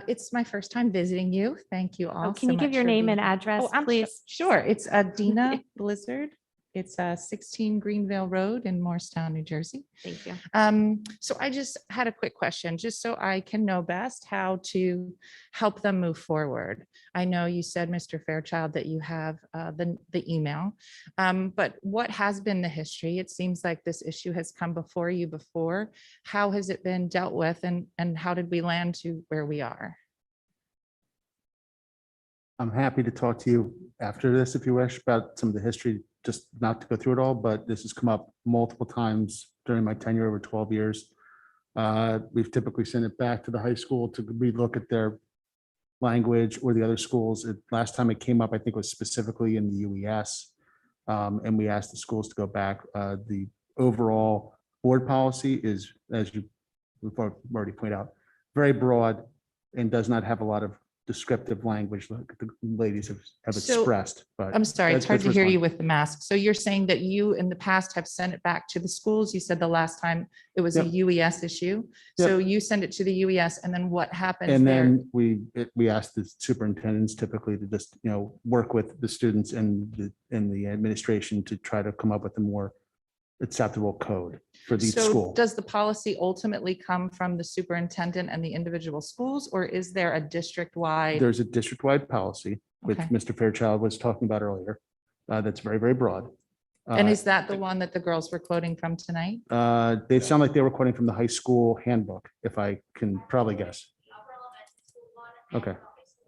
It's my first time visiting you. Thank you all.
Oh, can
so
you give
much
your
for
name
being
and
here.
address,
Oh,
please?
Sure. It's Dina Blizzard. It's 16 Greenvale Road in Morristown, New Jersey.
Thank you.
So I just had a quick question, just so I can know best how to help them move forward. I know you said, Mr. Fairchild, that you have the email, but what has been the history? It seems like this issue has come before you before. How has it been dealt with, and how did we land to where we are?
I'm happy to talk to you after this if you wish about some of the history, just not to go through it all, but this has come up multiple times during my tenure over 12 years. We've typically sent it back to the high school to relook at their language or the other schools. Last time it came up, I think was specifically in the UES. And we asked the schools to go back. The overall board policy is, as we've already pointed out, very broad and does not have a lot of descriptive language like the ladies have
So,
expressed, but.
I'm sorry, it's hard to
that's
hear
fine.
you with the mask. So you're saying that you in the past have sent it back to the schools? You said the last time it was a
Yep.
UES issue. So you send it to the UES, and then what happens
And
there?
then we ask the superintendents typically to just, work with the students and the administration to try to come up with a more acceptable code for each
So
school.
does the policy ultimately come from the superintendent and the individual schools, or is there a district-wide?
There's a district-wide policy, which
Okay.
Mr. Fairchild was talking about earlier, that's very, very broad.
And is that the one that the girls were quoting from tonight?
They sound like they were quoting from the high school handbook, if I can probably guess. Okay,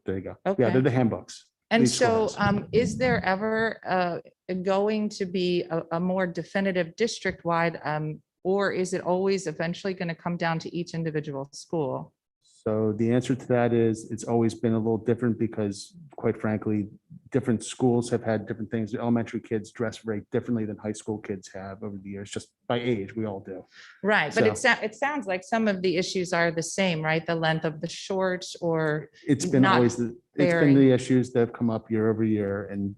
there you go. Yeah,
Okay.
they're the handbooks.
And
each school
so
has.
is there ever going to be a more definitive district-wide, or is it always eventually going to come down to each individual school?
So the answer to that is, it's always been a little different because quite frankly, different schools have had different things. Elementary kids dress very differently than high school kids have over the years, just by age, we all do.
Right, but
So-
it sounds like some of the issues are the same, right? The length of the shorts or
It's been
not
always, it's been
bearing.
the issues that have come up year over year and,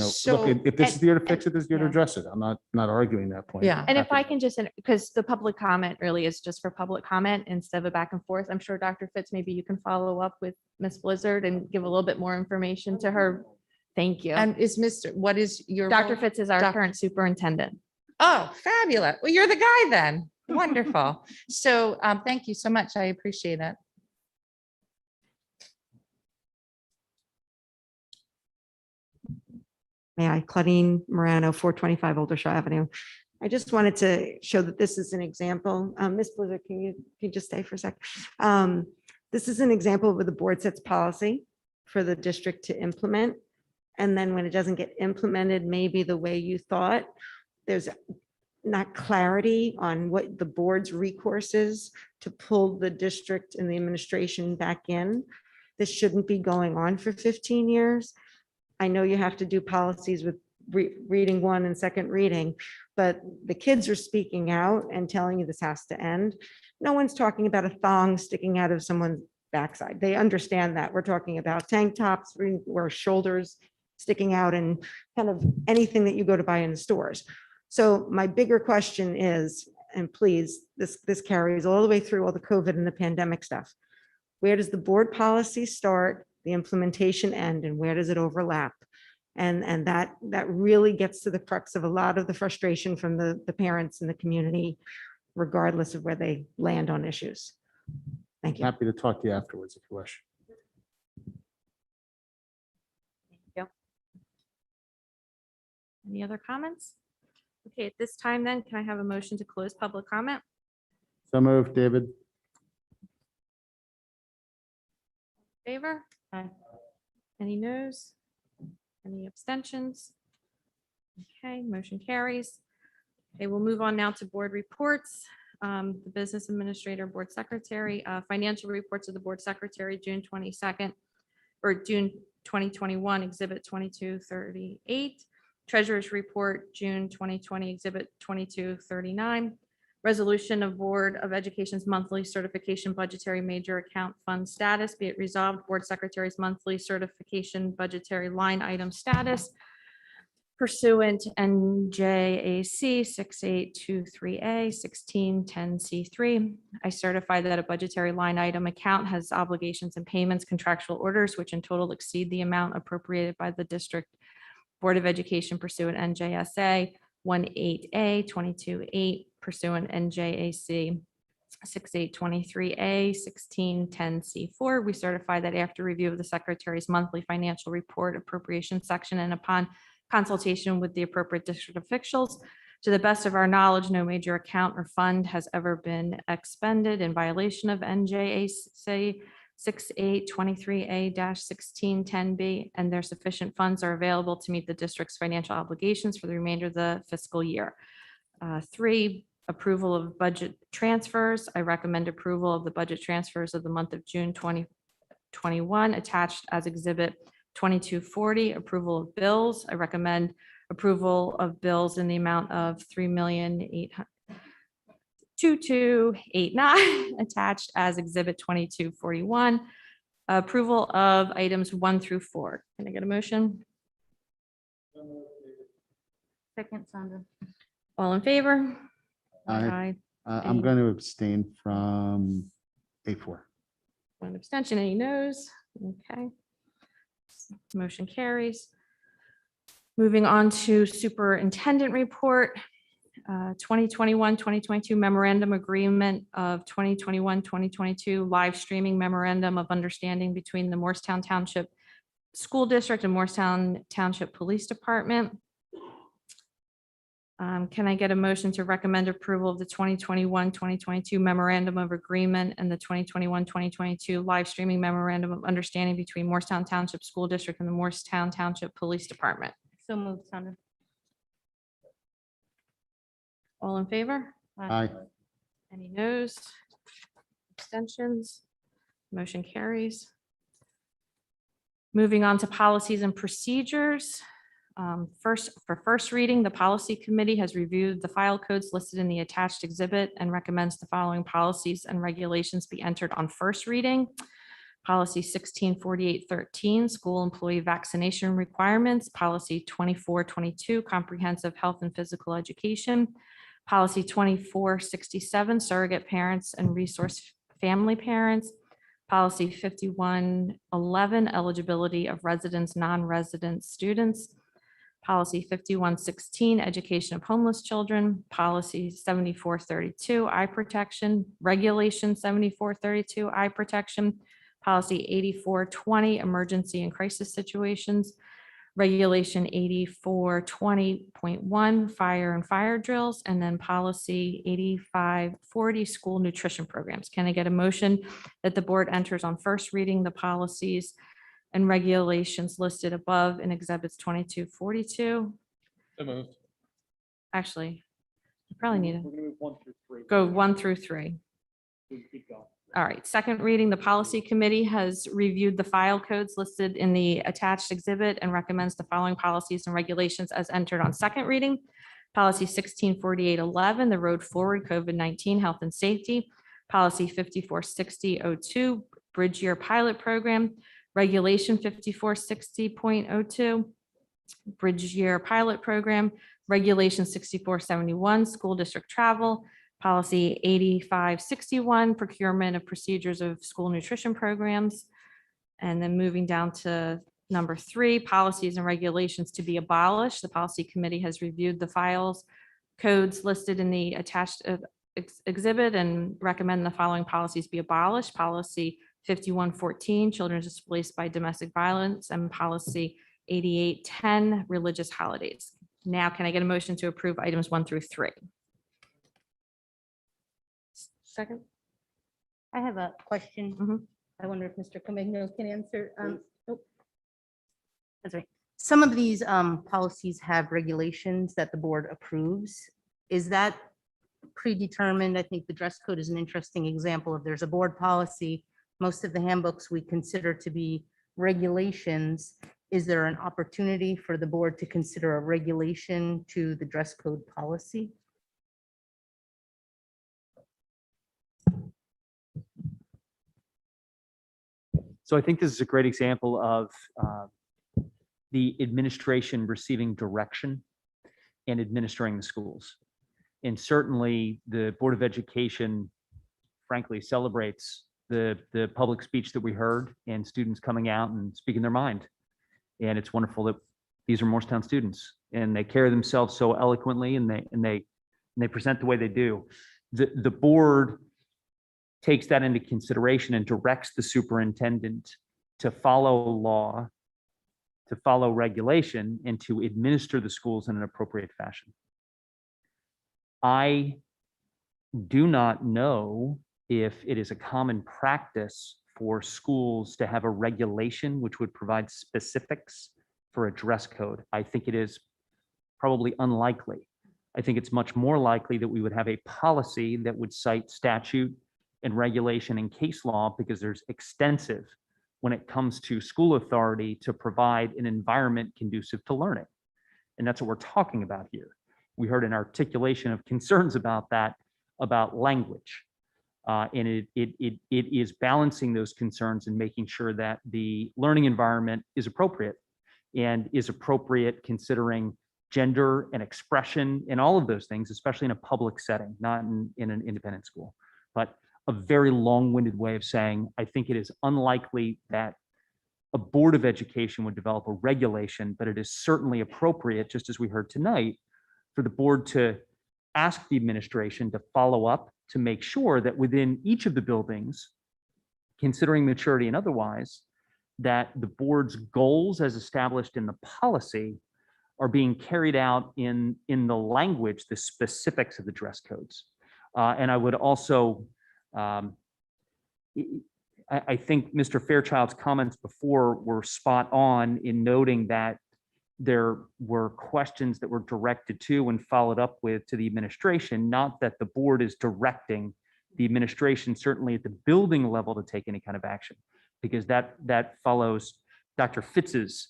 So-
look, if this is the year to fix it, this is the year to
yeah.
address it. I'm not arguing that point.
Yeah.
And if
Happy
I can just, because the public comment really is just for public comment instead of a back and forth. I'm sure Dr. Fitz, maybe you can follow up with Ms. Blizzard and give a little bit more information to her. Thank you.
And what is your?
Dr.
role?
Fitz is our
Doc-
current superintendent.
Oh, fabulous. Well, you're the guy then. Wonderful. So thank you so much. I appreciate it.
May I, Claudine Morano, 425 Oldershaw Avenue. I just wanted to show that this is an example. Ms. Blizzard, can you just stay for a sec? This is an example where the board sets policy for the district to implement. And then when it doesn't get implemented, maybe the way you thought, there's not clarity on what the board's recourse is to pull the district and the administration back in. This shouldn't be going on for 15 years. I know you have to do policies with reading one and second reading, but the kids are speaking out and telling you this has to end. No one's talking about a thong sticking out of someone's backside. They understand that. We're talking about tank tops or shoulders sticking out and kind of anything that you go to buy in the stores. So my bigger question is, and please, this carries all the way through all the COVID and the pandemic stuff. Where does the board policy start, the implementation end, and where does it overlap? And that really gets to the crux of a lot of the frustration from the parents in the community, regardless of where they land on issues. Thank you.
Happy to talk to you afterwards if you wish.
Any other comments? Okay, at this time then, can I have a motion to close public comment?
So moved, David.
Favor? Aye. Any noes? Any abstentions? Okay, motion carries. Okay, we'll move on now to board reports. The business administrator, board secretary, financial reports of the board secretary, June 22nd or June 2021, exhibit 2238. Treasurer's report, June 2020, exhibit 2239. Resolution of Board of Education's monthly certification budgetary major account fund status. Be it resolved, board secretary's monthly certification budgetary line item status pursuant NJAC 6823A 1610C3. I certify that a budgetary line item account has obligations and payments, contractual orders, which in total exceed the amount appropriated by the District Board of Education pursuant NJSA 18A 22.8 pursuant NJAC 6823A 1610C4. We certify that after review of the Secretary's monthly financial report appropriation section and upon consultation with the appropriate district officials, to the best of our knowledge, no major account or fund has ever been expended in violation of NJAC 6823A-1610B, and their sufficient funds are available to meet the district's financial obligations for the remainder of the fiscal year. 3, approval of budget transfers. I recommend approval of the budget transfers of the month of June 2021 attached as Exhibit 2240. Approval of bills. I recommend approval of bills in the amount of $3,822,289 attached as Exhibit 2241. Approval of items 1 through 4. Can I get a motion?
Second, Sandra.
All in favor?
Aye. I'm
Any-
going to abstain from A4.
One abstention, any noes? Okay. Motion carries. Moving on to superintendent report. 2021-2022 memorandum agreement of 2021-2022 live streaming memorandum of understanding between the Morristown Township School District and Morristown Township Police Department. Can I get a motion to recommend approval of the 2021-2022 memorandum of agreement and the 2021-2022 live streaming memorandum of understanding between Morristown Township School District and the Morristown Township Police Department?
So moved, Sandra.
All in favor?
Aye.
Any noes? Abstentions? Motion carries. Moving on to policies and procedures. For first reading, the policy committee has reviewed the file codes listed in the attached exhibit and recommends the following policies and regulations be entered on first reading. Policy 164813, school employee vaccination requirements. Policy 2422, comprehensive health and physical education. Policy 2467, surrogate parents and resource family parents. Policy 5111, eligibility of residents, non-resident students. Policy 5116, education of homeless children. Policy 7432, eye protection. Regulation 7432, eye protection. Policy 8420, emergency and crisis situations. Regulation 8420.1, fire and fire drills. And then policy 8540, school nutrition programs. Can I get a motion that the board enters on first reading the policies and regulations listed above in exhibits 2242?
So moved.
Actually, you probably need
We're
to
gonna move 1 through 3.
go 1 through 3.
Keep going.
All right, second reading, the policy committee has reviewed the file codes listed in the attached exhibit and recommends the following policies and regulations as entered on second reading. Policy 164811, the road forward COVID-19 health and safety. Policy 546002, bridge year pilot program. Regulation 5460.02, bridge year pilot program. Regulation 6471, school district travel. Policy 8561, procurement of procedures of school nutrition programs. And then moving down to number 3, policies and regulations to be abolished. The policy committee has reviewed the files, codes listed in the attached exhibit and recommend the following policies be abolished. Policy 5114, children displaced by domestic violence, and policy 8810, religious holidays. Now, can I get a motion to approve items 1 through 3? Second.
I have a question.
Mhm.
I wonder if Mr. Comegno can answer. Nope. That's right. Some of these policies have regulations that the board approves. Is that predetermined? I think the dress code is an interesting example of there's a board policy. Most of the handbooks we consider to be regulations. Is there an opportunity for the board to consider a regulation to the dress code policy?
So I think this is a great example of the administration receiving direction and administering the schools. And certainly the Board of Education, frankly, celebrates the public speech that we heard and students coming out and speaking their mind. And it's wonderful that these are Morristown students and they carry themselves so eloquently and they present the way they do. The board takes that into consideration and directs the superintendent to follow law, to follow regulation, and to administer the schools in an appropriate fashion. I do not know if it is a common practice for schools to have a regulation which would provide specifics for a dress code. I think it is probably unlikely. I think it's much more likely that we would have a policy that would cite statute and regulation and case law, because there's extensive when it comes to school authority to provide an environment conducive to learning. And that's what we're talking about here. We heard an articulation of concerns about that, about language. And it is balancing those concerns and making sure that the learning environment is appropriate and is appropriate considering gender and expression and all of those things, especially in a public setting, not in an independent school. But a very long-winded way of saying, I think it is unlikely that a Board of Education would develop a regulation, but it is certainly appropriate, just as we heard tonight, for the board to ask the administration to follow up to make sure that within each of the buildings, considering maturity and otherwise, that the board's goals as established in the policy are being carried out in the language, the specifics of the dress codes. And I would also, I think Mr. Fairchild's comments before were spot on in noting that there were questions that were directed to and followed up with to the administration, not that the board is directing the administration, certainly at the building level, to take any kind of action, because that follows Dr. Fitz's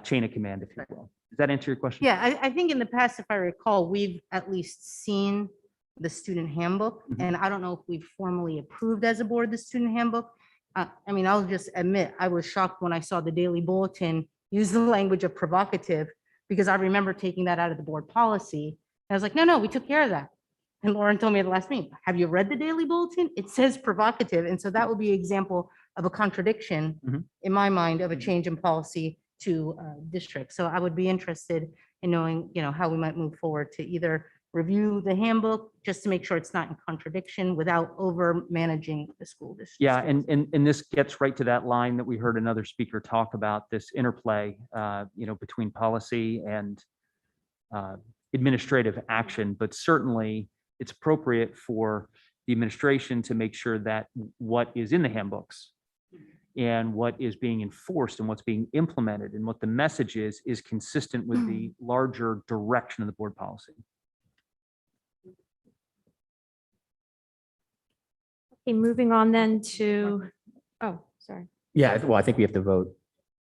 chain of command, if you will. Does that answer your question?
Yeah, I think in the past, if I recall, we've at least seen the student handbook, and I don't know if we've formally approved as a board the student handbook. I mean, I'll just admit, I was shocked when I saw the daily bulletin use the language of provocative, because I remember taking that out of the board policy. I was like, no, we took care of that. And Lauren told me at the last meeting, have you read the daily bulletin? It says provocative. And so that would be an example of a contradiction in my mind of a change in policy to district. So I would be interested in knowing, how we might move forward to either review the handbook just to make sure it's not in contradiction without over managing the school district.
Yeah, and this gets right to that line that we heard another speaker talk about, this interplay, between policy and administrative action. But certainly it's appropriate for the administration to make sure that what is in the handbooks and what is being enforced and what's being implemented and what the message is consistent with the larger direction of the board policy.
Okay, moving on then to, oh, sorry.
Yeah, well, I think we have to vote.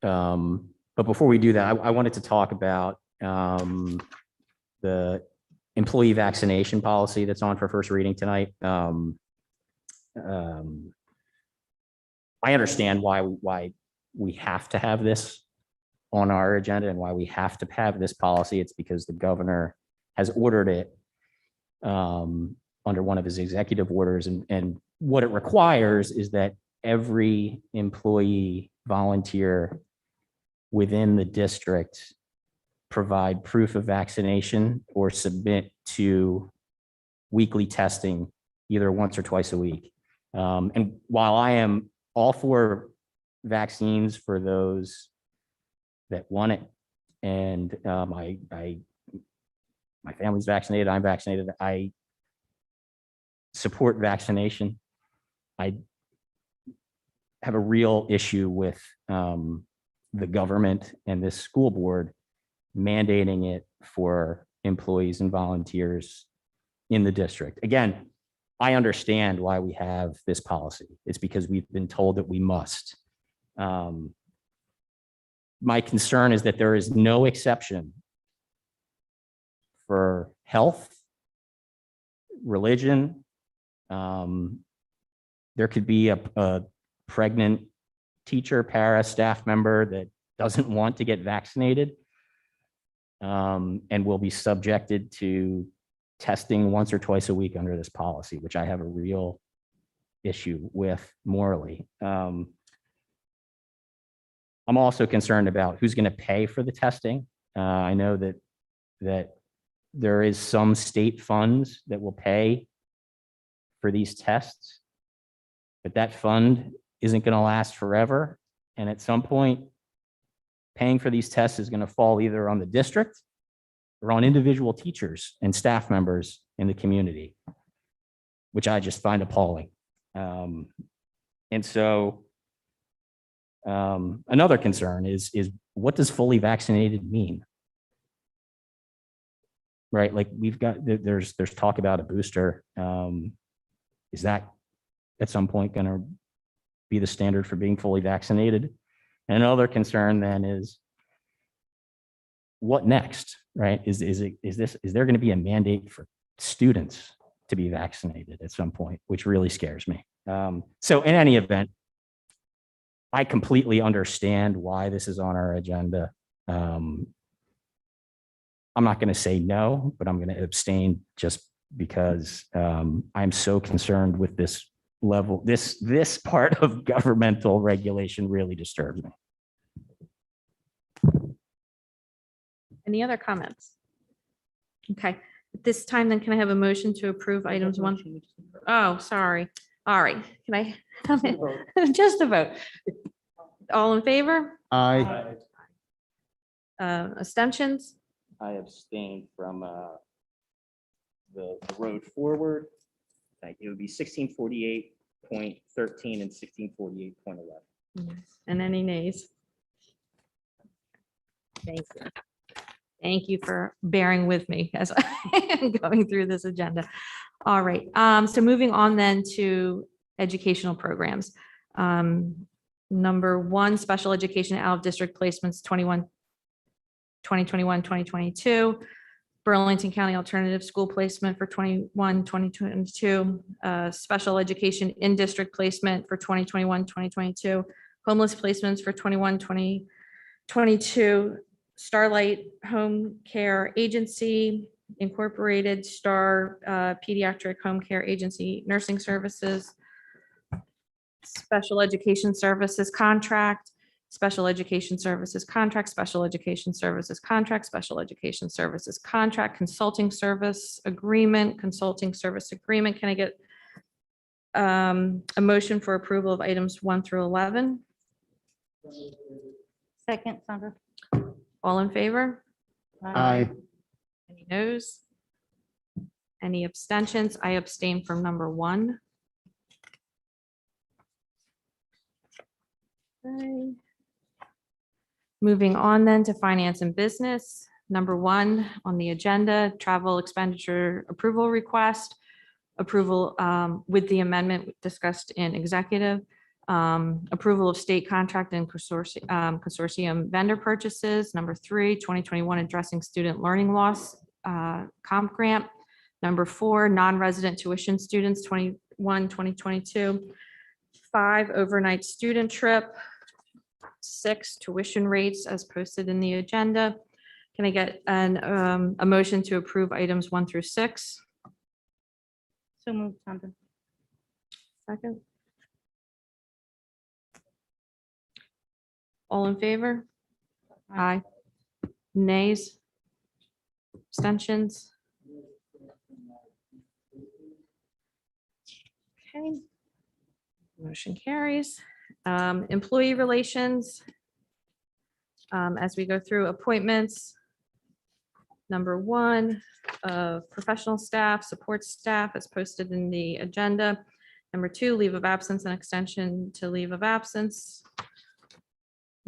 But before we do that, I wanted to talk about the employee vaccination policy that's on for first reading tonight. I understand why we have to have this on our agenda and why we have to have this policy. It's because the governor has ordered it under one of his executive orders, and what it requires is that every employee volunteer within the district provide proof of vaccination or submit to weekly testing either once or twice a week. And while I am all for vaccines for those that want it, and my family's vaccinated, I'm vaccinated, I support vaccination. I have a real issue with the government and this school board mandating it for employees and volunteers in the district. Again, I understand why we have this policy. It's because we've been told that we must. My concern is that there is no exception for health, religion. There could be a pregnant teacher, para, staff member that doesn't want to get vaccinated and will be subjected to testing once or twice a week under this policy, which I have a real issue with morally. I'm also concerned about who's going to pay for the testing. I know that there is some state funds that will pay for these tests, but that fund isn't going to last forever. And at some point, paying for these tests is going to fall either on the district or on individual teachers and staff members in the community, which I just find appalling. And so another concern is what does fully vaccinated mean? Right, like we've got, there's talk about a booster. Is that at some point going to be the standard for being fully vaccinated? And another concern then is what next, right? Is there going to be a mandate for students to be vaccinated at some point, which really scares me. So in any event, I completely understand why this is on our agenda. I'm not going to say no, but I'm going to abstain just because I'm so concerned with this level. This part of governmental regulation really disturbs me.
Any other comments? Okay, at this time, then can I have a motion to approve items one? Oh, sorry. All right, can I have it? Just a vote? All in favor?
Aye.
Abstentions?
I abstain from the road forward. It would be 1648.13 and 1648.11.
And any nays? Thank you. Thank you for bearing with me as I am going through this agenda. All right, so moving on then to educational programs. Number one, special education out of district placements 2021, 2022. Burlington County Alternative School Placement for 2022. Special education in district placement for 2021, 2022. Homeless placements for 21, 2022. Starlight Home Care Agency Incorporated, Star Pediatric Home Care Agency Nursing Services, Special Education Services Contract, Special Education Services Contract, Special Education Services Contract, Special Education Services Contract, Consulting Service Agreement, Consulting Service Agreement. Can I get a motion for approval of items 1 through 11?
Second, Sandra.
All in favor?
Aye.
Any noes? Any abstentions? I abstain from number 1. Okay. Moving on then to finance and business. Number 1 on the agenda, travel expenditure approval request. Approval with the amendment discussed in executive. Approval of state contract and consortium vendor purchases. Number 3, 2021 addressing student learning loss comp grant. Number 4, non-resident tuition students 2022. 5, overnight student trip. 6, tuition rates as posted in the agenda. Can I get a motion to approve items 1 through 6?
So moved, Sandra.
Second. All in favor? Aye. Nays? Abstentions? Okay. Motion carries. Employee relations. As we go through appointments. Number 1, professional staff, support staff as posted in the agenda. Number 2, leave of absence and extension to leave of absence.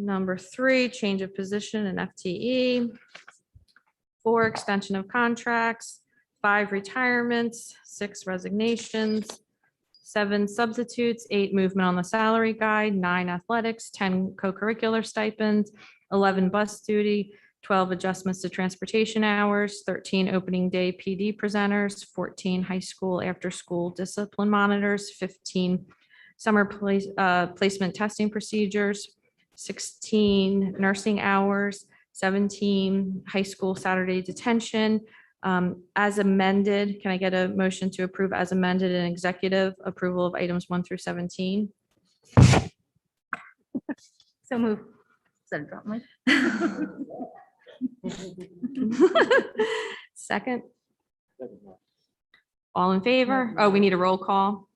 Number 3, change of position and FTE. 4, extension of contracts. 5, retirements. 6, resignations. 7, substitutes. 8, movement on the salary guide. 9, athletics. 10, co-curricular stipends. 11, bus duty. 12, adjustments to transportation hours. 13, opening day PD presenters. 14, high school after-school discipline monitors. 15, summer placement testing procedures. 16 nursing hours, 17 high school Saturday detention. As amended, can I get a motion to approve as amended and executive approval of items 1 through 17?
So move. Is that a drop mic?
Second. All in favor? Oh, we need a roll call.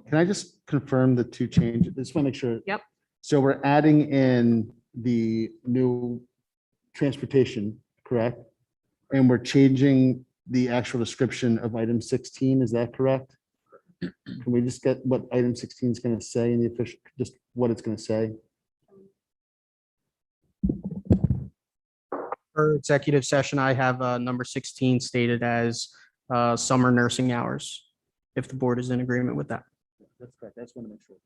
Can I just confirm the two changes? Just want to make sure.
Yep.
So we're adding in the new transportation, correct? And we're changing the actual description of item 16, is that correct? Can we just get what item 16 is going to say in the official, just what it's going to say?
For executive session, I have number 16 stated as summer nursing hours, if the board is in agreement with that.
That's correct. I just want to make sure.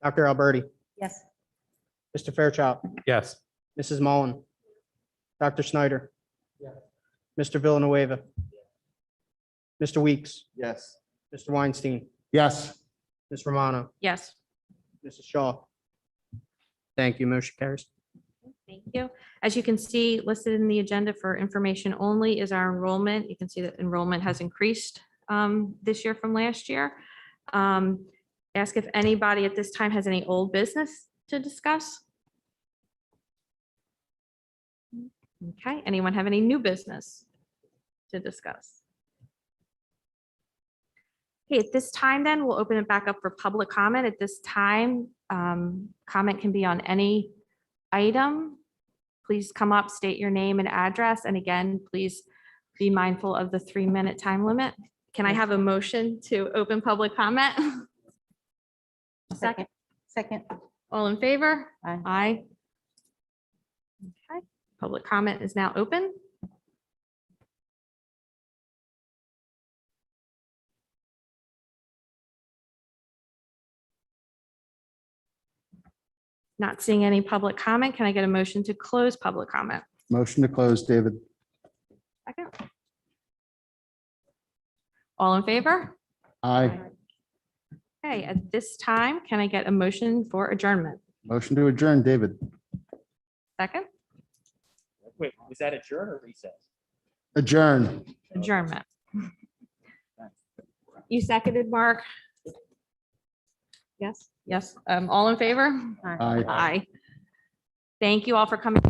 Dr. Alberti,
Yes.
Mr. Fairchild,
Yes.
Mrs. Mullen, Dr. Snyder, Mr. Villanueva, Mr. Weeks,
Yes.
Mr. Weinstein,
Yes.
Ms. Romano,
Yes.
Mrs. Shaw. Thank you. Motion carries.
Thank you. As you can see, listed in the agenda for information only is our enrollment. You can see that enrollment has increased this year from last year. Ask if anybody at this time has any old business to discuss. Okay, anyone have any new business to discuss? Okay, at this time then, we'll open it back up for public comment. At this time, comment can be on any item. Please come up, state your name and address, and again, please be mindful of the 3-minute time limit. Can I have a motion to open public comment? Second.
Second.
All in favor?
Aye.
Aye. Okay, public comment is now open. Not seeing any public comment. Can I get a motion to close public comment?
Motion to close, David.
Second. All in favor?
Aye.
Okay, at this time, can I get a motion for adjournment?
Motion to adjourn, David.
Second,
Wait, was that adjourn or recess?
Adjourn.
adjournment. You seconded, Mark? Yes, yes. All in favor?
Aye.
Aye. Thank you all for coming.